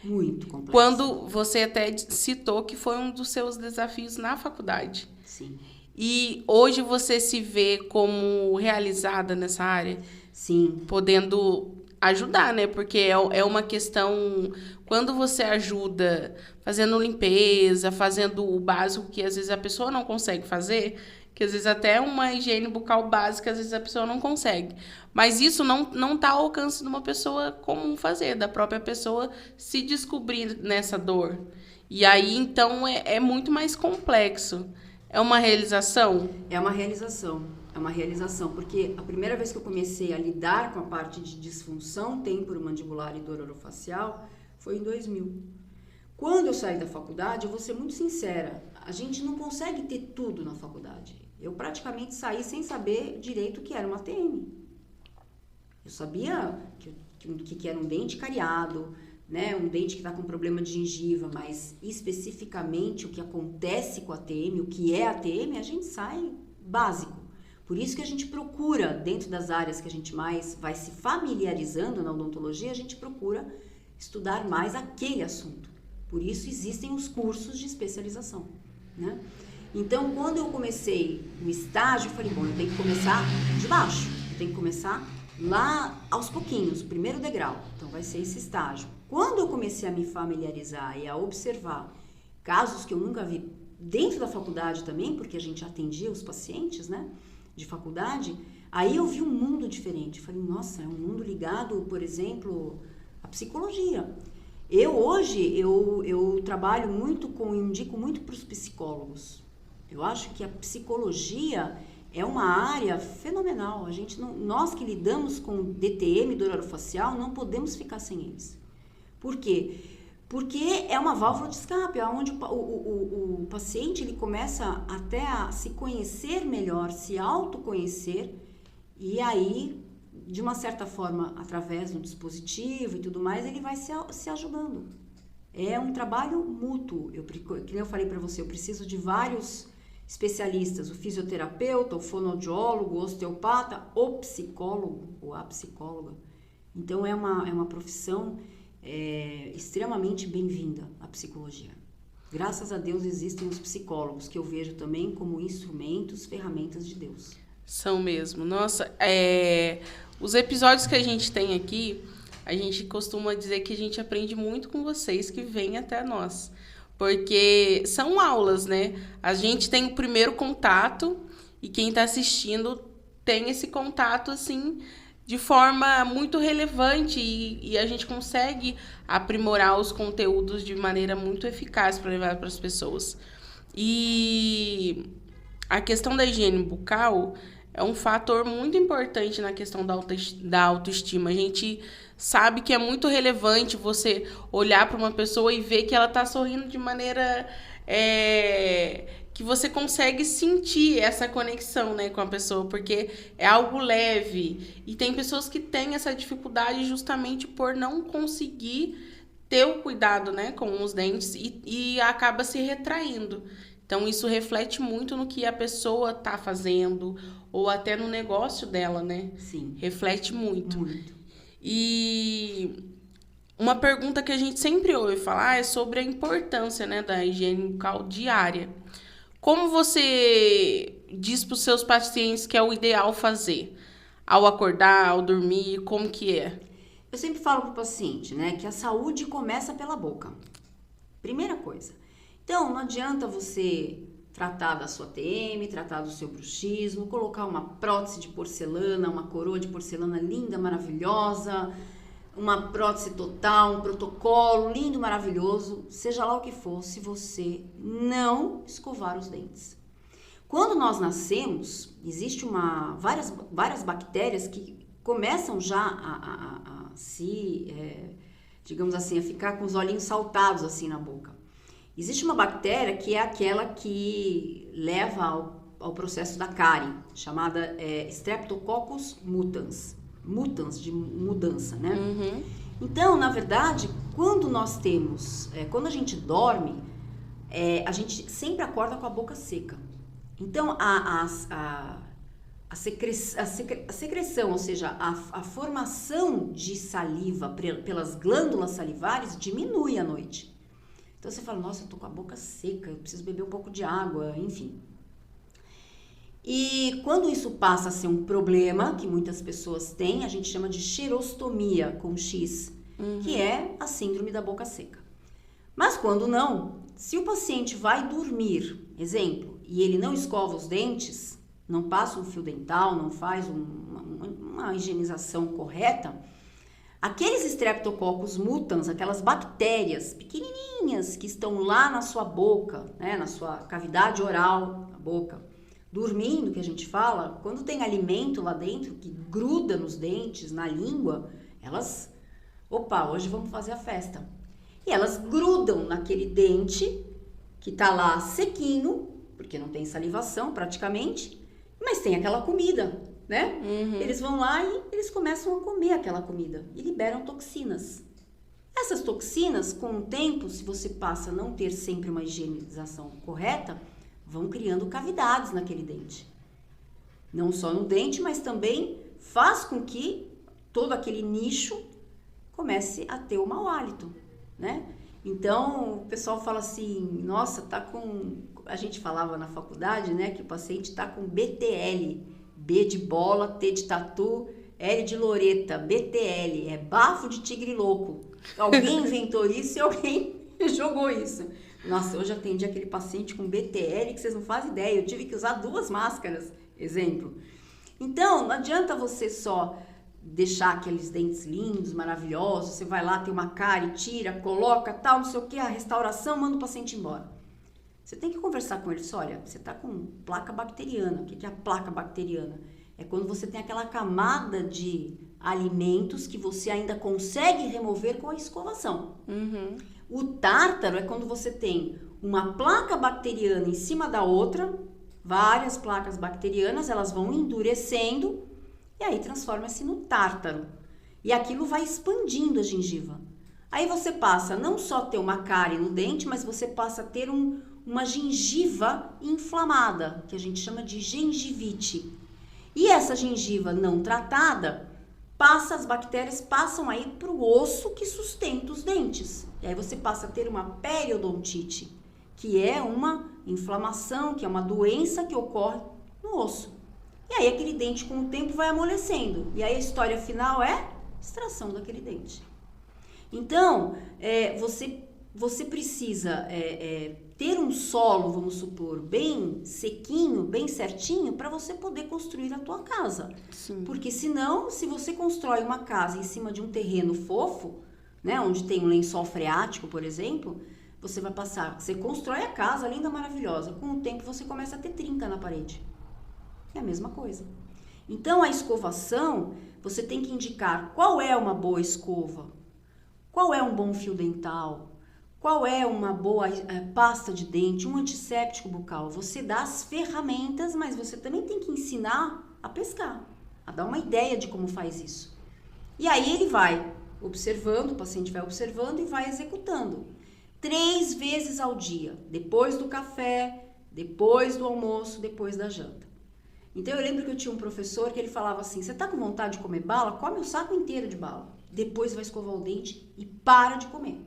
Muito complexa. Quando você até citou que foi um dos seus desafios na faculdade. Sim. E hoje você se vê como realizada nessa área? Sim. Podendo ajudar, né? Porque é uma questão... Quando você ajuda fazendo limpeza, fazendo o básico que às vezes a pessoa não consegue fazer, que às vezes até uma higiene bucal básica, às vezes a pessoa não consegue. Mas isso não está ao alcance de uma pessoa comum fazer, da própria pessoa se descobrir nessa dor. E aí, então, é muito mais complexo. É uma realização? É uma realização, porque a primeira vez que eu comecei a lidar com a parte de disfunção temporomandibular e dor orofacial foi em 2000. Quando eu saí da faculdade, eu vou ser muito sincera, a gente não consegue ter tudo na faculdade. Eu praticamente saí sem saber direito o que era uma TM. Eu sabia que era um dente cariado, né, um dente que está com problema de gengiva, mas especificamente o que acontece com a TM, o que é a TM, a gente sai básico. Por isso que a gente procura, dentro das áreas que a gente mais vai se familiarizando na odontologia, a gente procura estudar mais aquele assunto. Por isso existem os cursos de especialização, né? Então, quando eu comecei no estágio, eu falei, bom, eu tenho que começar de baixo, eu tenho que começar lá aos pouquinhos, o primeiro degrau. Então, vai ser esse estágio. Quando eu comecei a me familiarizar e a observar casos que eu nunca vi dentro da faculdade também, porque a gente atendia os pacientes, né, de faculdade, aí eu vi um mundo diferente. Falei, nossa, é um mundo ligado, por exemplo, à psicologia. Hoje, eu trabalho muito indico muito para os psicólogos. Eu acho que a psicologia é uma área fenomenal. Nós que lidamos com DTM, dor orofacial, não podemos ficar sem eles. Por quê? Porque é uma válvula de escape, onde o paciente ele começa até a se conhecer melhor, se autoconhecer, e aí, de uma certa forma, através do dispositivo e tudo mais, ele vai se ajudando. É um trabalho mútuo. Que nem eu falei para você, eu preciso de vários especialistas, o fisioterapeuta, o fonoaudiólogo, o osteopata, o psicólogo ou a psicóloga. Então, é uma profissão extremamente bem-vinda, a psicologia. Graças a Deus existem os psicólogos, que eu vejo também como instrumentos, ferramentas de Deus. São mesmo. Nossa, os episódios que a gente tem aqui, a gente costuma dizer que a gente aprende muito com vocês que vêm até nós. Porque são aulas, né? A gente tem o primeiro contato e quem está assistindo tem esse contato, assim, de forma muito relevante e a gente consegue aprimorar os conteúdos de maneira muito eficaz para levar para as pessoas. E a questão da higiene bucal é um fator muito importante na questão da autoestima. A gente sabe que é muito relevante você olhar para uma pessoa e ver que ela está sorrindo de maneira que você consegue sentir essa conexão, né, com a pessoa, porque é algo leve. E tem pessoas que têm essa dificuldade justamente por não conseguir ter o cuidado, né, com os dentes e acaba se retraindo. Então, isso reflete muito no que a pessoa está fazendo ou até no negócio dela, né? Sim. Reflete muito. Muito. E uma pergunta que a gente sempre ouve falar é sobre a importância, né, da higiene bucal diária. Como você diz para os seus pacientes que é o ideal fazer? Ao acordar, ao dormir, como que é? Eu sempre falo para o paciente, né, que a saúde começa pela boca. Primeira coisa. Então, não adianta você tratar da sua TM, tratar do seu bruxismo, colocar uma prótese de porcelana, uma coroa de porcelana linda, maravilhosa, uma prótese total, um protocolo lindo, maravilhoso, seja lá o que for, se você não escovar os dentes. Quando nós nascemos, existe várias bactérias que começam já a digamos assim, a ficar com os olhinhos saltados assim na boca. Existe uma bactéria que é aquela que leva ao processo da cárie, chamada Streptococcus mutans. Mutans, de mudança, né? Uhum. Então, na verdade, quando a gente dorme, a gente sempre acorda com a boca seca. Então, a secreção, ou seja, a formação de saliva pelas glândulas salivares diminui à noite. Então, você fala, nossa, eu tô com a boca seca, eu preciso beber um pouco de água, enfim. E quando isso passa a ser um problema, que muitas pessoas têm, a gente chama de xerostomia, com X, que é a síndrome da boca seca. Mas quando não, se o paciente vai dormir, exemplo, e ele não escova os dentes, não passa um fio dental, não faz uma higienização correta, aqueles Streptococcus mutans, aquelas bactérias pequenininhas que estão lá na sua boca, né, na sua cavidade oral, na boca, dormindo, que a gente fala, quando tem alimento lá dentro que gruda nos dentes, na língua, elas, hoje vamos fazer a festa. E elas grudam naquele dente que tá lá sequinho, porque não tem salivação praticamente, mas tem aquela comida, né? Uhum. Eles vão lá e eles começam a comer aquela comida e liberam toxinas. Essas toxinas, com o tempo, se você passa a não ter sempre uma higienização correta, vão criando cavidades naquele dente. Não só no dente, mas também faz com que todo aquele nicho comece a ter o mau hálito, né? Então, o pessoal fala assim, nossa, a gente falava na faculdade, né, que o paciente tá com BTL, B de bola, T de tatu, L de loreta, BTL, é bafo de tigre louco. Alguém inventou isso e alguém jogou isso. Nossa, hoje atendi aquele paciente com BTL que vocês não fazem ideia, eu tive que usar 2 máscaras, exemplo. Então, não adianta você só deixar aqueles dentes lindos, maravilhosos, você vai lá, tem uma cárie, tira, coloca, tal, não sei o que, a restauração, manda o paciente embora. Você tem que conversar com ele, olha, você está com placa bacteriana. O que é a placa bacteriana? É quando você tem aquela camada de alimentos que você ainda consegue remover com a escovação. Uhum. O tártaro é quando você tem uma placa bacteriana em cima da outra, várias placas bacterianas, elas vão endurecendo e aí transforma-se no tártaro. E aquilo vai expandindo a gengiva. Aí você passa não só a ter uma cárie no dente, mas você passa a ter uma gengiva inflamada, que a gente chama de gengivite. E essa gengiva não tratada, as bactérias passam aí para o osso que sustenta os dentes. E aí você passa a ter uma periodontite, que é uma inflamação, que é uma doença que ocorre no osso. E aí aquele dente com o tempo vai amolecendo. E aí a história final é extração daquele dente. Então, você precisa ter um solo, vamos supor, bem sequinho, bem certinho, para você poder construir a tua casa. Sim. Porque senão, se você constrói uma casa em cima de um terreno fofo, né, onde tem um lençol freático, por exemplo, você constrói a casa linda, maravilhosa. Com o tempo você começa a ter trinca na parede. É a mesma coisa. Então, a escovação, você tem que indicar qual é uma boa escova, qual é um bom fio dental, qual é uma boa pasta de dente, um antisséptico bucal. Você dá as ferramentas, mas você também tem que ensinar a pescar, a dar uma ideia de como faz isso. E aí ele vai observando, o paciente vai observando e vai executando. 3 vezes ao dia, depois do café, depois do almoço, depois da janta. Então eu lembro que eu tinha um professor que ele falava assim, você tá com vontade de comer bala? Come o saco inteiro de bala. Depois vai escovar o dente e para de comer.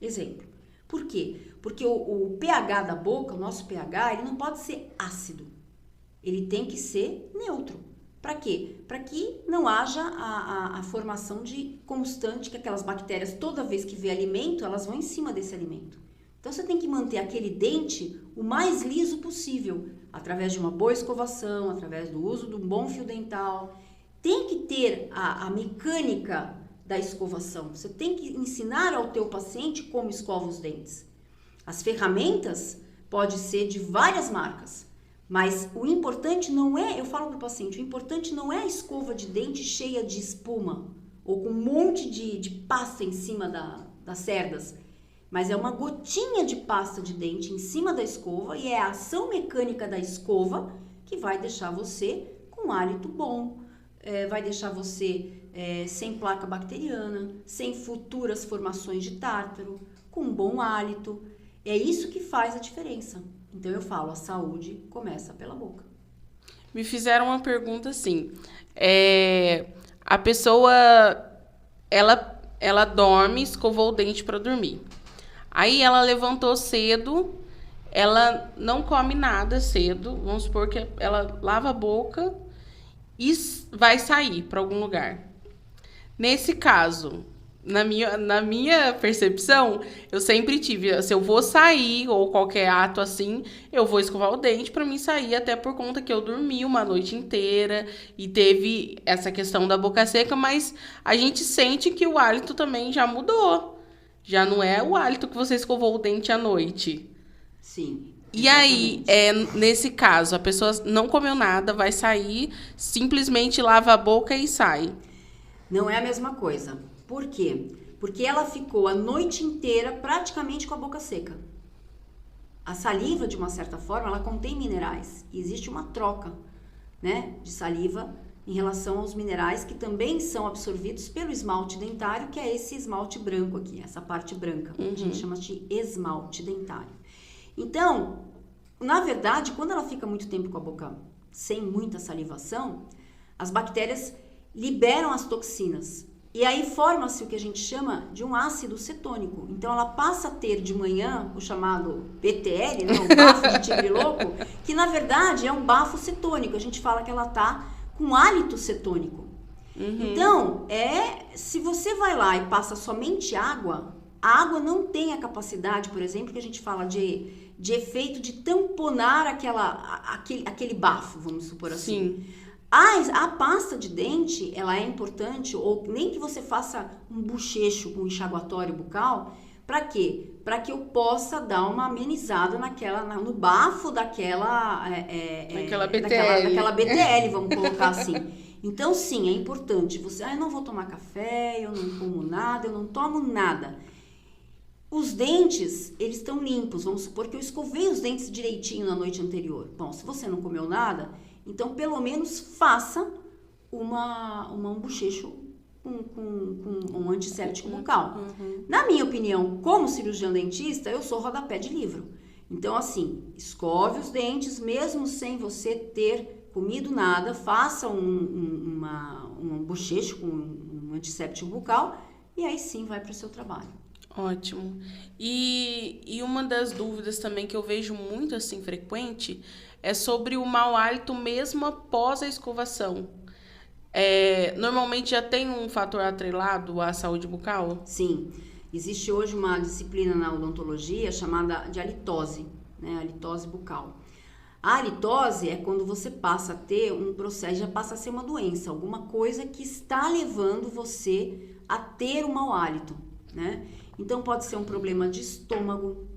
Exemplo. Por quê? Porque o pH da boca, o nosso pH, ele não pode ser ácido. Ele tem que ser neutro. Para quê? Para que não haja a formação de constante, que aquelas bactérias, toda vez que vê alimento, elas vão em cima desse alimento. Então você tem que manter aquele dente o mais liso possível, através de uma boa escovação, através do uso de um bom fio dental. Tem que ter a mecânica da escovação. Você tem que ensinar ao teu paciente como escova os dentes. As ferramentas podem ser de várias marcas, mas o importante não é, eu falo para o paciente, o importante não é a escova de dente cheia de espuma ou com um monte de pasta em cima das cerdas, mas é uma gotinha de pasta de dente em cima da escova e é a ação mecânica da escova que vai deixar você com um hálito bom, vai deixar você sem placa bacteriana, sem futuras formações de tártaro, com um bom hálito. É isso que faz a diferença. Então eu falo, a saúde começa pela boca. Me fizeram uma pergunta assim, a pessoa, ela dorme, escovou o dente para dormir. Aí ela levantou cedo, ela não come nada cedo, vamos supor que ela lava a boca e vai sair para algum lugar. Nesse caso, na minha percepção, eu sempre tive, se eu vou sair ou qualquer ato assim, eu vou escovar o dente para mim sair, até por conta que eu dormi uma noite inteira e teve essa questão da boca seca, mas a gente sente que o hálito também já mudou. Já não é o hálito que você escovou o dente à noite. Sim. E aí, nesse caso, a pessoa não comeu nada, vai sair, simplesmente lava a boca e sai. Não é a mesma coisa. Por quê? Porque ela ficou a noite inteira praticamente com a boca seca. A saliva, de uma certa forma, ela contém minerais. E existe uma troca, né, de saliva em relação aos minerais que também são absorvidos pelo esmalte dentário, que é esse esmalte branco aqui, essa parte branca. A gente chama de esmalte dentário. Então, na verdade, quando ela fica muito tempo com a boca sem muita salivação, as bactérias liberam as toxinas. E aí forma-se o que a gente chama de um ácido cetônico. Então ela passa a ter de manhã o chamado PTL, né, o bafo de tigre louco, que na verdade é um bafo cetônico. A gente fala que ela tá com hálito cetônico. Então, se você vai lá e passa somente água, a água não tem a capacidade, por exemplo, que a gente fala de efeito de tamponar aquele bafo, vamos supor assim. Sim. A pasta de dente, ela é importante, ou nem que você faça um bochecho com enxaguatório bucal, para quê? Para que eu possa dar uma amenizada no bafo daquela BTL, vamos colocar assim. Então, sim, é importante. Eu não vou tomar café, eu não como nada, eu não tomo nada. Os dentes, eles estão limpos. Vamos supor que eu escovei os dentes direitinho na noite anterior. Bom, se você não comeu nada, então pelo menos faça um bochecho com um antisséptico bucal. Na minha opinião, como cirurgião dentista, eu sou rodapé de livro. Então, assim, escove os dentes, mesmo sem você ter comido nada, faça um bochecho com um antisséptico bucal e aí sim vai para o seu trabalho. Ótimo. E uma das dúvidas também que eu vejo muito assim frequente é sobre o mau hálito mesmo após a escovação. Normalmente já tem um fator atrelado à saúde bucal? Sim. Existe hoje uma disciplina na odontologia chamada de halitose, né? Halitose bucal. A halitose é quando você passa a ter um processo, já passa a ser uma doença, alguma coisa que está levando você a ter um mau hálito, né? Então pode ser um problema de estômago,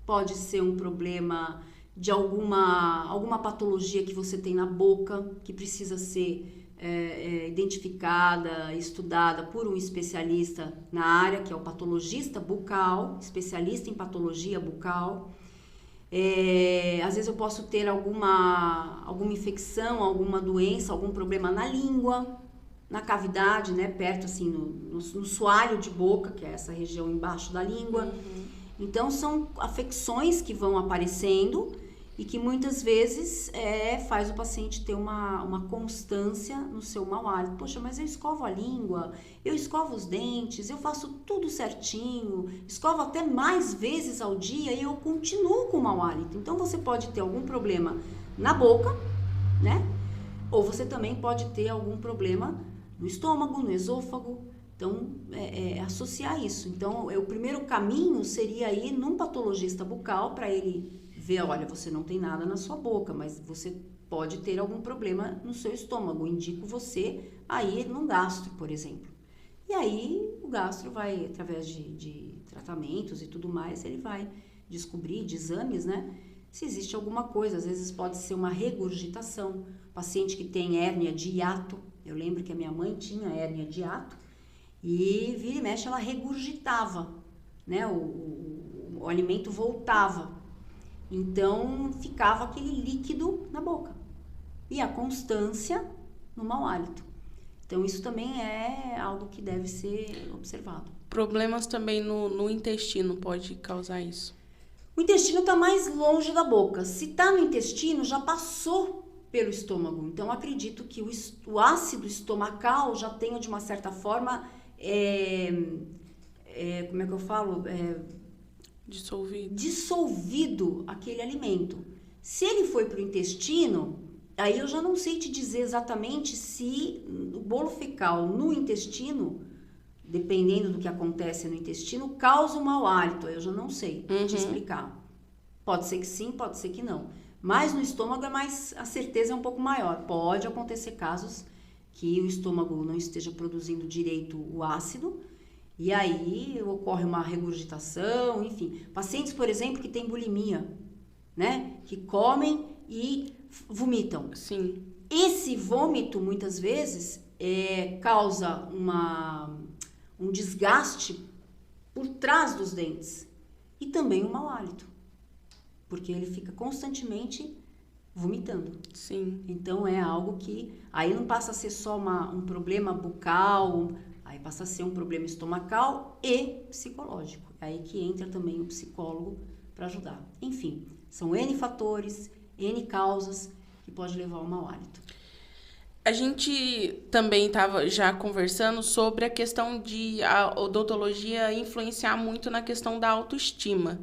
pode ser um problema de alguma patologia que você tem na boca, que precisa ser identificada, estudada por um especialista na área, que é o patologista bucal, especialista em patologia bucal. Às vezes eu posso ter alguma infecção, alguma doença, algum problema na língua, na cavidade, né, perto assim no soalho de boca, que é essa região embaixo da língua. Então são afecções que vão aparecendo e que muitas vezes faz o paciente ter uma constância no seu mau hálito. Poxa, mas eu escovo a língua, eu escovo os dentes, eu faço tudo certinho, escovo até mais vezes ao dia e eu continuo com mau hálito. Então você pode ter algum problema na boca, né? Ou você também pode ter algum problema no estômago, no esôfago. Então, associar isso. Então, o primeiro caminho seria ir num patologista bucal para ele ver, olha, você não tem nada na sua boca, mas você pode ter algum problema no seu estômago. Indico você a ir num gastro, por exemplo. E aí, o gastro vai, através de tratamentos e tudo mais, ele vai descobrir, de exames, né, se existe alguma coisa. Às vezes pode ser uma regurgitação. Paciente que tem hérnia de hiato. Eu lembro que a minha mãe tinha hérnia de hiato e vira e mexe ela regurgitava, né? O alimento voltava. Então ficava aquele líquido na boca. E a constância no mau hálito. Então isso também é algo que deve ser observado. Problemas também no intestino pode causar isso? O intestino está mais longe da boca. Se está no intestino, já passou pelo estômago. Então, acredito que o ácido estomacal já tenha, de uma certa forma, como é que eu falo? Dissolvido aquele alimento. Se ele foi para o intestino, aí eu já não sei te dizer exatamente se o bolo fecal no intestino, dependendo do que acontece no intestino, causa um mau hálito. Eu já não sei te explicar. Pode ser que sim, pode ser que não. Mas no estômago a certeza é um pouco maior. Pode acontecer casos que o estômago não esteja produzindo direito o ácido e aí ocorre uma regurgitação, enfim. Pacientes, por exemplo, que têm bulimia, né? Que comem e vomitam. Sim. Esse vômito, muitas vezes, causa um desgaste por trás dos dentes e também um mau hálito. Porque ele fica constantemente vomitando. Sim. Então, é algo que... Aí não passa a ser só um problema bucal, aí passa a ser um problema estomacal e psicológico. É aí que entra também o psicólogo para ajudar. Enfim, são N fatores, N causas que pode levar ao mau hálito. A gente também estava já conversando sobre a questão de a odontologia influenciar muito na questão da autoestima.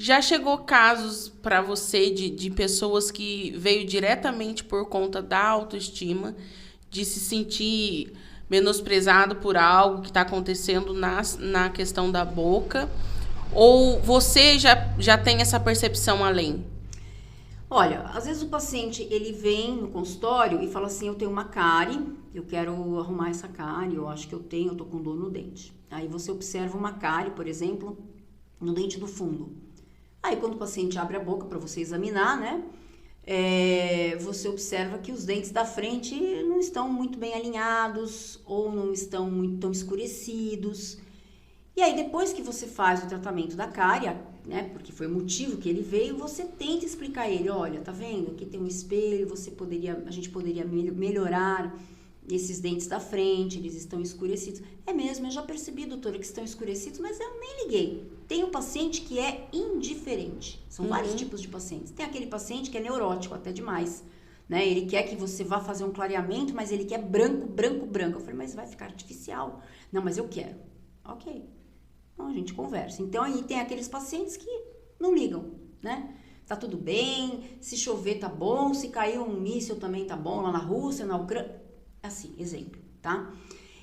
Já chegou casos para você de pessoas que veio diretamente por conta da autoestima, de se sentir menosprezado por algo que está acontecendo na questão da boca? Ou você já tem essa percepção além? Olha, às vezes o paciente, ele vem no consultório e fala assim, eu tenho uma cárie, eu quero arrumar essa cárie, eu acho que eu tô com dor no dente. Aí você observa uma cárie, por exemplo, no dente do fundo. Aí quando o paciente abre a boca para você examinar, né, você observa que os dentes da frente não estão muito bem alinhados ou não estão muito tão escurecidos. E aí depois que você faz o tratamento da cárie, né, porque foi o motivo que ele veio, você tenta explicar a ele, olha, tá vendo? Aqui tem um espelho, a gente poderia melhorar esses dentes da frente, eles estão escurecidos. É mesmo, eu já percebi, doutora, que estão escurecidos, mas eu nem liguei. Tem um paciente que é indiferente. São vários tipos de pacientes. Tem aquele paciente que é neurótico, até demais, né? Ele quer que você vá fazer um clareamento, mas ele quer branco, branco, branco. Eu falei, mas vai ficar artificial. Não, mas eu quero. Ok. Então a gente conversa. Então aí tem aqueles pacientes que não ligam, né? Tá tudo bem, se chover tá bom, se cair um míssil também tá bom, lá na Rússia, na Ucrânia. Assim, exemplo, tá?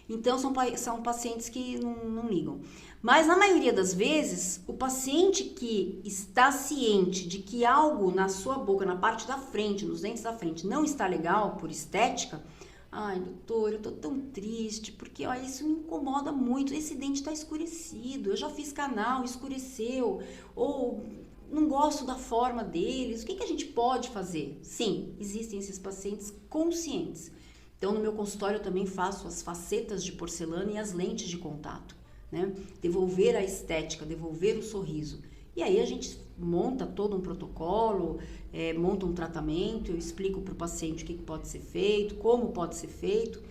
Então são pacientes que não ligam. Mas na maioria das vezes, o paciente que está ciente de que algo na sua boca, na parte da frente, nos dentes da frente, não está legal por estética, ai, doutor, eu tô tão triste, porque olha, isso me incomoda muito, esse dente tá escurecido, eu já fiz canal, escureceu, ou não gosto da forma deles, o que a gente pode fazer? Sim, existem esses pacientes conscientes. Então, no meu consultório eu também faço as facetas de porcelana e as lentes de contato, né? Devolver a estética, devolver o sorriso. E aí a gente monta todo um protocolo, monta um tratamento, eu explico para o paciente o que pode ser feito, como pode ser feito,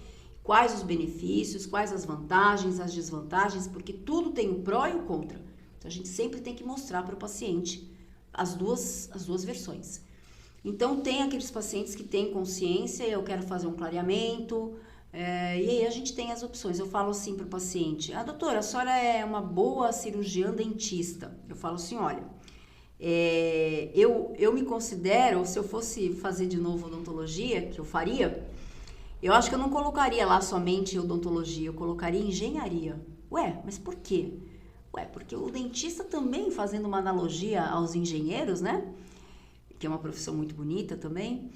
quais os benefícios, quais as vantagens, as desvantagens, porque tudo tem o pró e o contra. Então, a gente sempre tem que mostrar para o paciente as duas versões. Então, tem aqueles pacientes que têm consciência, eu quero fazer um clareamento, e aí a gente tem as opções. Eu falo assim para o paciente, doutora, a senhora é uma boa cirurgiã dentista. Eu falo assim, olha, eu me considero, se eu fosse fazer de novo odontologia, que eu faria, eu acho que eu não colocaria lá somente odontologia, eu colocaria engenharia. Ué, mas por quê? Ué, porque o dentista também, fazendo uma analogia aos engenheiros, né? Que é uma profissão muito bonita também,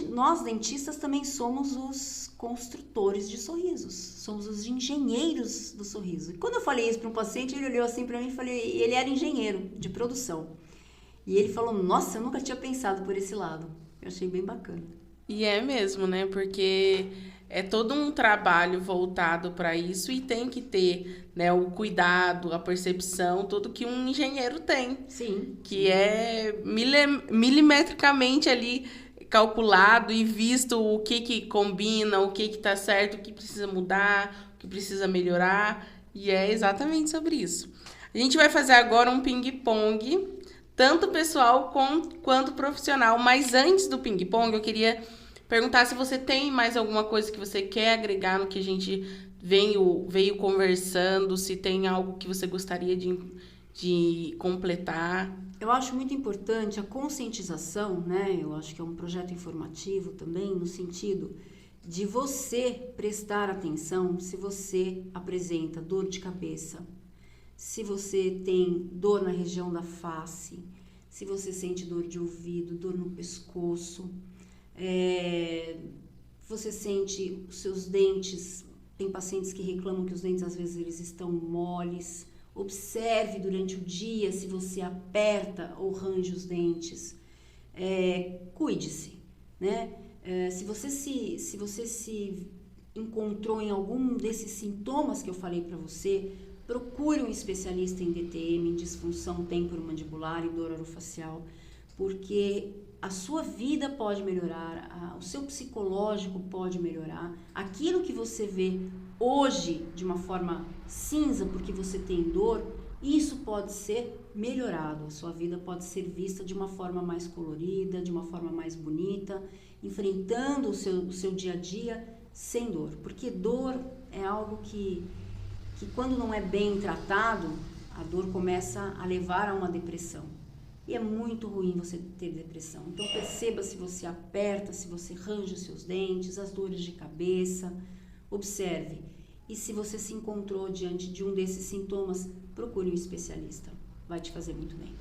nós dentistas também somos os construtores de sorrisos, somos os engenheiros do sorriso. E quando eu falei isso para um paciente, ele olhou assim para mim e falei, ele era engenheiro de produção. E ele falou, nossa, eu nunca tinha pensado por esse lado. Eu achei bem bacana. E é mesmo, né? Porque é todo um trabalho voltado para isso e tem que ter, né, o cuidado, a percepção, tudo que um engenheiro tem. Sim. Que é milimetricamente ali calculado e visto o que combina, o que tá certo, o que precisa mudar, o que precisa melhorar. E é exatamente sobre isso. A gente vai fazer agora um ping-pong, tanto pessoal quanto profissional. Mas antes do ping-pong, eu queria perguntar se você tem mais alguma coisa que você quer agregar no que a gente veio conversando, se tem algo que você gostaria de completar. Eu acho muito importante a conscientização, né? Eu acho que é um projeto informativo também, no sentido de você prestar atenção se você apresenta dor de cabeça, se você tem dor na região da face, se você sente dor de ouvido, dor no pescoço, você sente os seus dentes, tem pacientes que reclamam que os dentes às vezes eles estão moles. Observe durante o dia se você aperta ou range os dentes. Cuide-se, né? Se você se encontrou em algum desses sintomas que eu falei para você, procure um especialista em DTM, em disfunção temporomandibular e dor orofacial, porque a sua vida pode melhorar, o seu psicológico pode melhorar. Aquilo que você vê hoje de uma forma cinza porque você tem dor, isso pode ser melhorado. A sua vida pode ser vista de uma forma mais colorida, de uma forma mais bonita, enfrentando o seu dia a dia sem dor. Porque dor é algo que quando não é bem tratado, a dor começa a levar a uma depressão. E é muito ruim você ter depressão. Então perceba se você aperta, se você range os seus dentes, as dores de cabeça. Observe. E se você se encontrou diante de um desses sintomas, procure um especialista. Vai te fazer muito bem.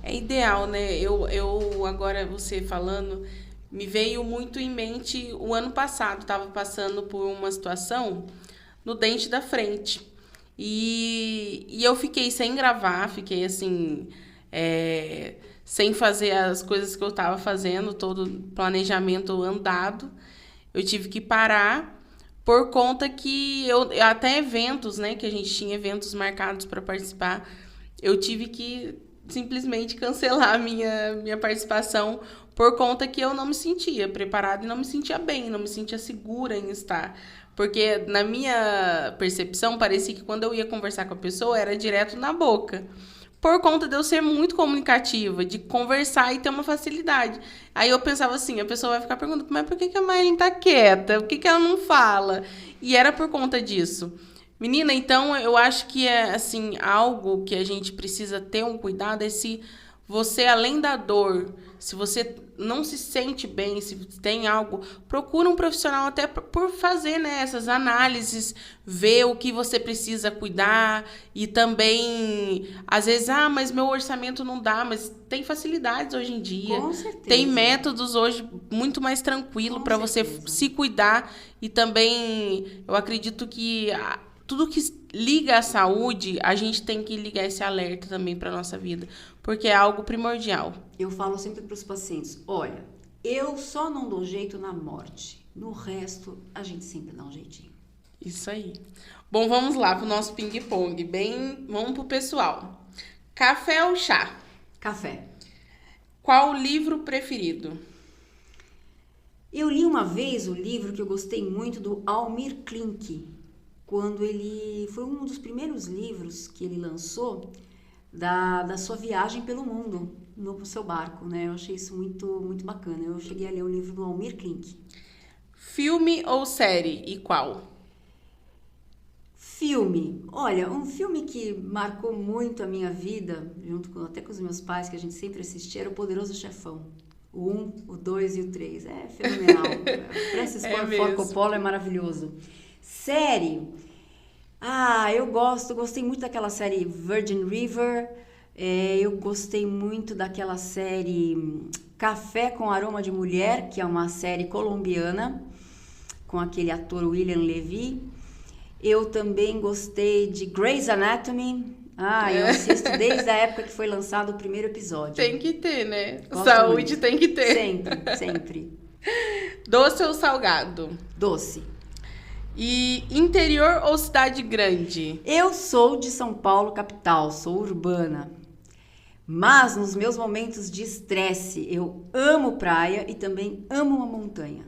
É ideal, né? Eu agora, você falando, me veio muito em mente o ano passado. Estava passando por uma situação no dente da frente. E eu fiquei sem gravar, fiquei assim, sem fazer as coisas que eu estava fazendo, todo o planejamento andado. Eu tive que parar por conta que até eventos, né, que a gente tinha eventos marcados para participar, eu tive que simplesmente cancelar a minha participação por conta que eu não me sentia preparada e não me sentia bem, não me sentia segura em estar. Porque na minha percepção, parecia que quando eu ia conversar com a pessoa, era direto na boca. Por conta de eu ser muito comunicativa, de conversar e ter uma facilidade. Aí eu pensava assim, a pessoa vai ficar perguntando, mas por que a Maylin tá quieta? Por que ela não fala? E era por conta disso. Menina, então eu acho que é assim, algo que a gente precisa ter um cuidado é se você, além da dor, se você não se sente bem, se tem algo, procura um profissional até por fazer, né, essas análises, ver o que você precisa cuidar e também, às vezes, mas meu orçamento não dá, mas tem facilidades hoje em dia. Com certeza. Tem métodos hoje muito mais tranquilo para você se cuidar e também eu acredito que tudo que liga à saúde, a gente tem que ligar esse alerta também para nossa vida, porque é algo primordial. Eu falo sempre para os pacientes, olha, eu só não dou jeito na morte, no resto a gente sempre dá um jeitinho. Isso aí. Bom, vamos lá pro nosso ping-pong, vamos pro pessoal. Café ou chá? Café. Qual o livro preferido? Eu li uma vez o livro que eu gostei muito do Almir Klink, quando ele foi um dos primeiros livros que ele lançou da sua viagem pelo mundo no seu barco, né? Eu achei isso muito, muito bacana. Eu cheguei a ler o livro do Almir Klink. Filme ou série e qual? Filme. Olha, um filme que marcou muito a minha vida, até com os meus pais, que a gente sempre assistia, era O Poderoso Chefão. O 1, o 2 e o 3. É fenomenal. Francis Ford Coppola é maravilhoso. Série. Eu gostei muito daquela série Virgin River. Eu gostei muito daquela série Café com Aroma de Mulher, que é uma série colombiana, com aquele ator William Levy. Eu também gostei de Grey's Anatomy. Eu assisto desde a época que foi lançado o primeiro episódio. Tem que ter, né? Gosto Saúde muito. Tem que ter. Sempre, sempre. Doce ou salgado? Doce. E interior ou cidade grande? Eu sou de São Paulo, capital, sou urbana. Mas nos meus momentos de estresse, eu amo praia e também amo uma montanha.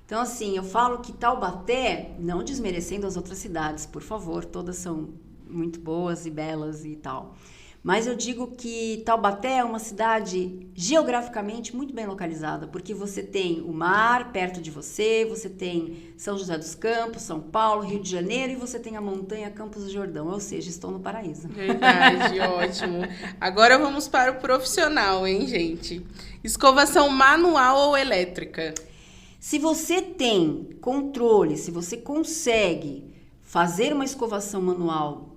Então, assim, eu falo que Taubaté, não desmerecendo as outras cidades, por favor, todas são muito boas e belas e tal. Mas eu digo que Taubaté é uma cidade geograficamente muito bem localizada, porque você tem o mar perto de você, você tem São José dos Campos, São Paulo, Rio de Janeiro, e você tem a montanha Campos do Jordão, ou seja, estou no paraíso. Verdade, ótimo. Agora vamos para o profissional, hein, gente? Escovação manual ou elétrica? Se você tem controle, se você consegue fazer uma escovação manual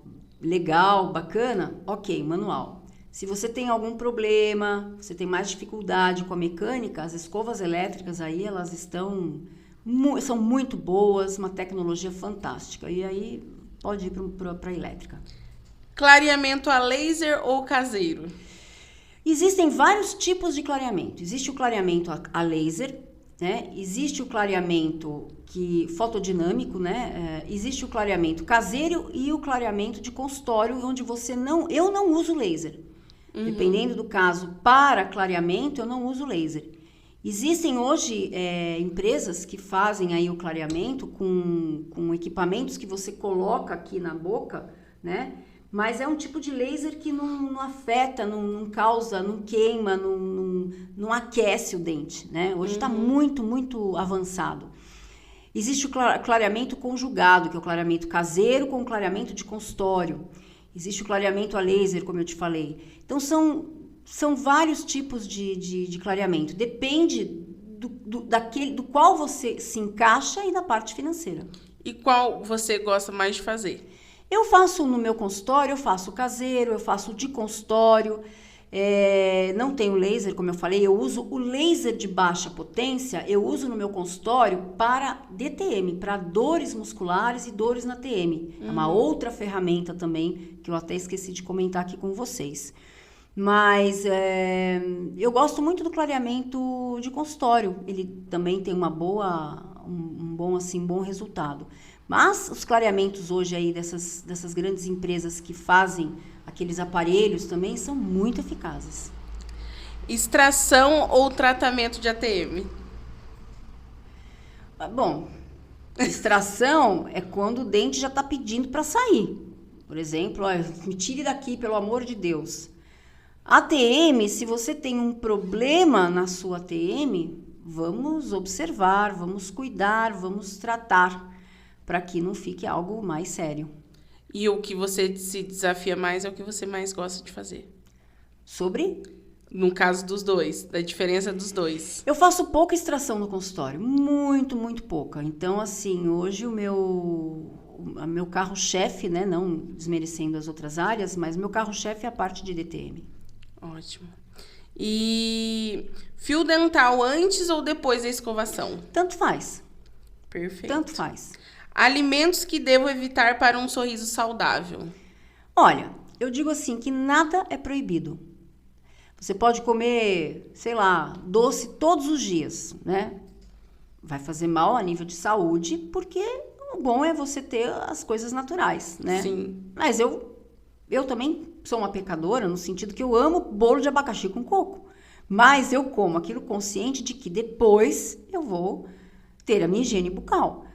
legal, bacana, ok, manual. Se você tem algum problema, você tem mais dificuldade com a mecânica, as escovas elétricas aí, elas são muito boas, uma tecnologia fantástica. E aí pode ir para a elétrica. Clareamento a laser ou caseiro? Existem vários tipos de clareamento. Existe o clareamento a laser, né? Existe o clareamento fotodinâmico, né? Existe o clareamento caseiro e o clareamento de consultório, onde eu não uso laser. Uhum. Dependendo do caso, para clareamento, eu não uso laser. Existem hoje empresas que fazem aí o clareamento com equipamentos que você coloca aqui na boca, né? Mas é um tipo de laser que não afeta, não causa, não queima, não aquece o dente, né? Hoje está muito, muito avançado. Existe o clareamento conjugado, que é o clareamento caseiro com o clareamento de consultório. Existe o clareamento a laser, como eu te falei. Então, são vários tipos de clareamento. Depende do qual você se encaixa e da parte financeira. E qual você gosta mais de fazer? Eu faço no meu consultório, eu faço caseiro, eu faço de consultório. Não tenho laser, como eu falei, eu uso o laser de baixa potência, eu uso no meu consultório para DTM, para dores musculares e dores na TM. É uma outra ferramenta também, que eu até esqueci de comentar aqui com vocês. Mas eu gosto muito do clareamento de consultório, ele também tem um bom resultado. Mas os clareamentos hoje aí dessas grandes empresas que fazem aqueles aparelhos também são muito eficazes. Extração ou tratamento de ATM? Bom, extração é quando o dente já está pedindo para sair. Por exemplo, me tire daqui, pelo amor de Deus. ATM, se você tem um problema na sua ATM, vamos observar, vamos cuidar, vamos tratar, para que não fique algo mais sério. E o que você se desafia mais é o que você mais gosta de fazer? Sobre? No caso dos dois, da diferença dos dois. Eu faço pouca extração no consultório, muito, muito pouca. Então, assim, hoje o meu carro-chefe, né, não desmerecendo as outras áreas, mas o meu carro-chefe é a parte de DTM. Ótimo. E fio dental antes ou depois da escovação? Tanto faz. Perfeito. Tanto faz. Alimentos que devo evitar para um sorriso saudável? Olha, eu digo assim que nada é proibido. Você pode comer, sei lá, doce todos os dias, né? Vai fazer mal a nível de saúde, porque o bom é você ter as coisas naturais, né? Sim. Mas eu também sou uma pecadora no sentido que eu amo bolo de abacaxi com coco. Mas eu como aquilo consciente de que depois eu vou ter a minha higiene bucal.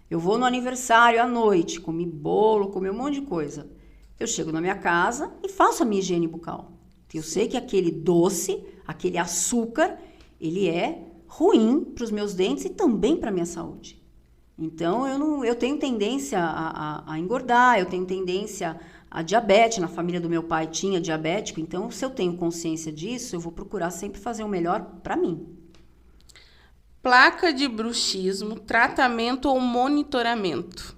Eu vou no aniversário à noite, comi bolo, comi um monte de coisa. Eu chego na minha casa e faço a minha higiene bucal. Eu sei que aquele doce, aquele açúcar, ele é ruim para os meus dentes e também para a minha saúde. Então, eu tenho tendência a engordar, eu tenho tendência a diabetes. Na família do meu pai tinha diabético, então, se eu tenho consciência disso, eu vou procurar sempre fazer o melhor para mim. Placa de bruxismo, tratamento ou monitoramento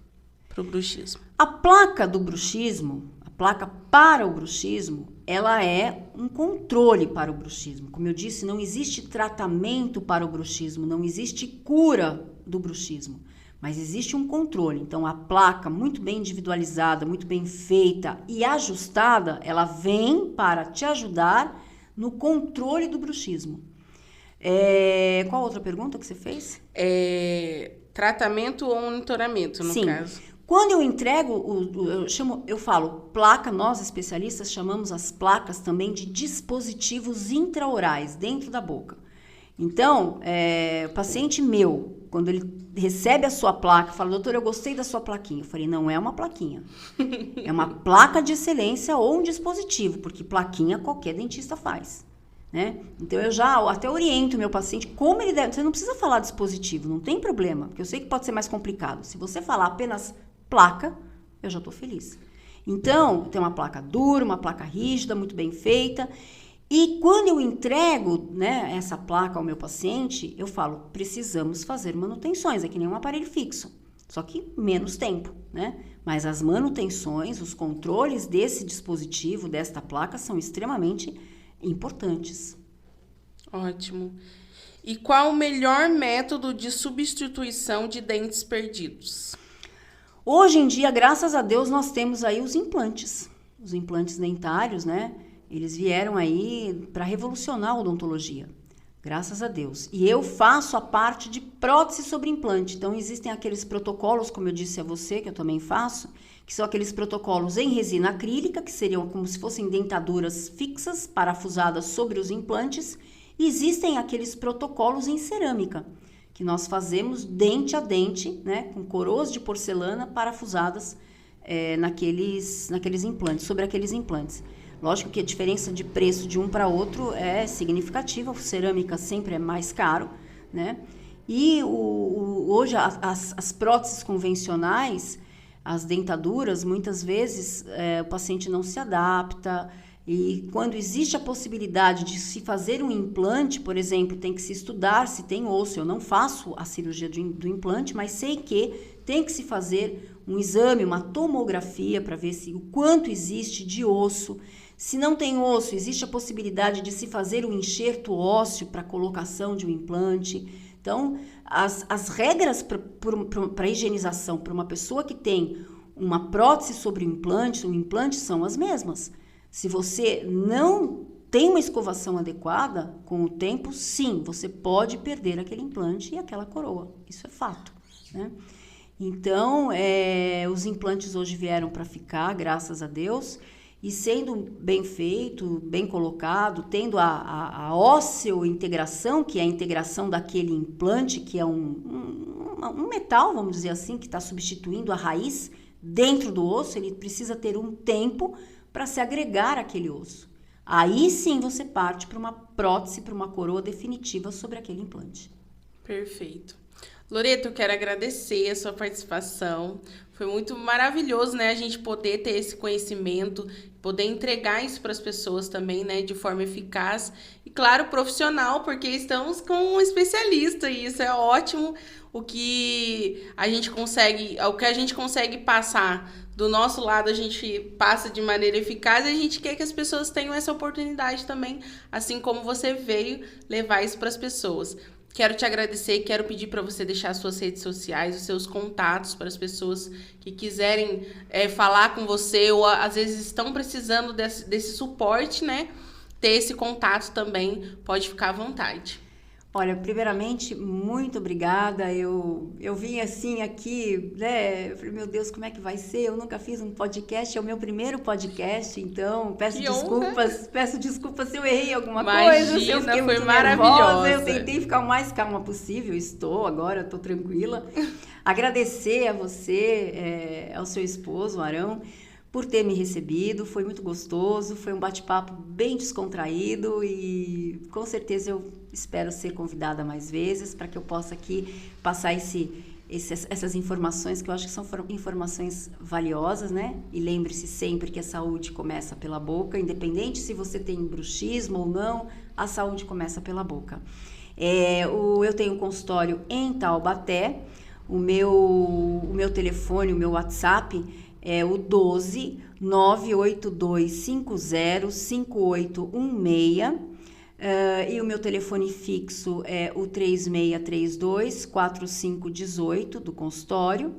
para o bruxismo? A placa do bruxismo, a placa para o bruxismo, ela é um controle para o bruxismo. Como eu disse, não existe tratamento para o bruxismo, não existe cura do bruxismo, mas existe um controle. Então, a placa muito bem individualizada, muito bem feita e ajustada, ela vem para te ajudar no controle do bruxismo. Qual outra pergunta que você fez? Tratamento ou monitoramento, no caso. Quando eu entrego, eu falo placa, nós especialistas chamamos as placas também de dispositivos intraorais, dentro da boca. Então, o paciente meu, quando ele recebe a sua placa, fala, doutor, eu gostei da sua plaquinha. Eu falei, não é uma plaquinha, é uma placa de excelência ou um dispositivo, porque plaquinha qualquer dentista faz. Né? Então, eu já até oriento o meu paciente como ele deve. Você não precisa falar dispositivo, não tem problema, porque eu sei que pode ser mais complicado. Se você falar apenas placa, eu já estou feliz. Então, tem uma placa dura, uma placa rígida, muito bem feita. E quando eu entrego, né, essa placa ao meu paciente, eu falo, precisamos fazer manutenções, é que nem um aparelho fixo, só que menos tempo, né? Mas as manutenções, os controles desse dispositivo, desta placa, são extremamente importantes. Ótimo. E qual o melhor método de substituição de dentes perdidos? Hoje em dia, graças a Deus, nós temos aí os implantes dentários, né? Eles vieram aí para revolucionar a odontologia, graças a Deus. E eu faço a parte de prótese sobre implante. Então, existem aqueles protocolos, como eu disse a você, que eu também faço, que são aqueles protocolos em resina acrílica, que seriam como se fossem dentaduras fixas, parafusadas sobre os implantes. E existem aqueles protocolos em cerâmica, que nós fazemos dente a dente, né, com coroas de porcelana parafusadas naqueles implantes, sobre aqueles implantes. Lógico que a diferença de preço de um para outro é significativa, a cerâmica sempre é mais caro, né? E hoje as próteses convencionais, as dentaduras, muitas vezes o paciente não se adapta. E quando existe a possibilidade de se fazer um implante, por exemplo, tem que se estudar se tem osso. Eu não faço a cirurgia do implante, mas sei que tem que se fazer um exame, uma tomografia para ver o quanto existe de osso, Se não tem osso, existe a possibilidade de se fazer um enxerto ósseo para colocação de um implante. Então, as regras para higienização para uma pessoa que tem uma prótese sobre um implante são as mesmas. Se você não tem uma escovação adequada, com o tempo, sim, você pode perder aquele implante e aquela coroa. Isso é fato, né? Então, os implantes hoje vieram para ficar, graças a Deus, e sendo bem feito, bem colocado, tendo a ósseo-integração, que é a integração daquele implante, que é um metal, vamos dizer assim, que está substituindo a raiz dentro do osso, ele precisa ter um tempo para se agregar àquele osso. Aí sim você parte para uma prótese, para uma coroa definitiva sobre aquele implante. Perfeito. Loreto, eu quero agradecer a sua participação. Foi muito maravilhoso, né, a gente poder ter esse conhecimento, poder entregar isso para as pessoas também, né, de forma eficaz e, claro, profissional, porque estamos com um especialista e isso é ótimo. O que a gente consegue passar do nosso lado, a gente passa de maneira eficaz e a gente quer que as pessoas tenham essa oportunidade também, assim como você veio levar isso para as pessoas. Quero te agradecer, quero pedir para você deixar as suas redes sociais, os seus contatos para as pessoas que quiserem falar com você ou às vezes estão precisando desse suporte, né? Ter esse contato também, pode ficar à vontade. Olha, primeiramente, muito obrigada. Eu vim assim aqui, né? Eu falei, meu Deus, como é que vai ser? Eu nunca fiz um podcast, é o meu primeiro podcast, então peço desculpas se eu errei alguma coisa, se eu fiquei muito nervosa. Eu tentei ficar o mais calma possível, agora eu estou tranquila. Agradecer a você, ao seu esposo, Arão, por ter me recebido, foi muito gostoso, foi um bate-papo bem descontraído e com certeza eu espero ser convidada mais vezes para que eu possa aqui passar essas informações que eu acho que são informações valiosas, né? E lembre-se sempre que a saúde começa pela boca, independente se você tem bruxismo ou não, a saúde começa pela boca. Eu tenho um consultório em Taubaté, o meu telefone, o meu WhatsApp é o 12 98250 5816 e o meu telefone fixo é o 3632 4518 do consultório.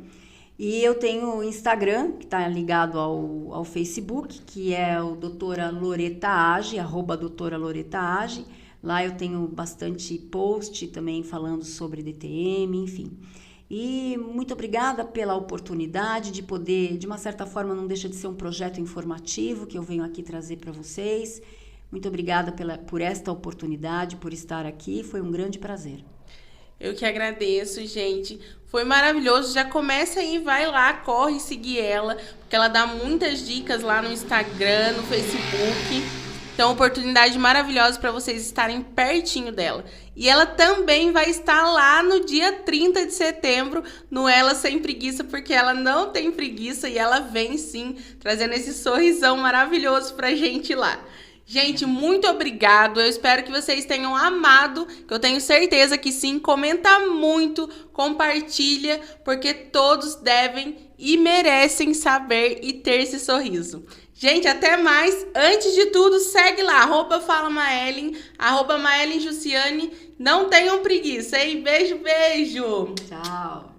E eu tenho o Instagram, que está ligado ao Facebook, que é o doutora Loreta Age, @doutora Loreta Age. Lá eu tenho bastante post também falando sobre DTM, enfim. E muito obrigada pela oportunidade de poder, de uma certa forma, não deixa de ser um projeto informativo que eu venho aqui trazer para vocês. Muito obrigada por esta oportunidade, por estar aqui. Foi um grande prazer. Eu que agradeço, gente. Foi maravilhoso. Já começa aí, vai lá, corre seguir ela, porque ela dá muitas dicas lá no Instagram, no Facebook. Então, oportunidade maravilhosa para vocês estarem pertinho dela. E ela também vai estar lá no dia 30 de setembro, no Ela Sem Preguiça, porque ela não tem preguiça e ela vem sim, trazendo esse sorrisão maravilhoso pra gente lá. Gente, muito obrigado. Eu espero que vocês tenham amado, que eu tenho certeza que sim. Comenta muito, compartilha, porque todos devem e merecem saber e ter esse sorriso. Gente, até mais. Antes de tudo, segue lá, @FalaMaellen, @MaellenJussiane. Não tenham preguiça, hein? Beijo, beijo. Tchau.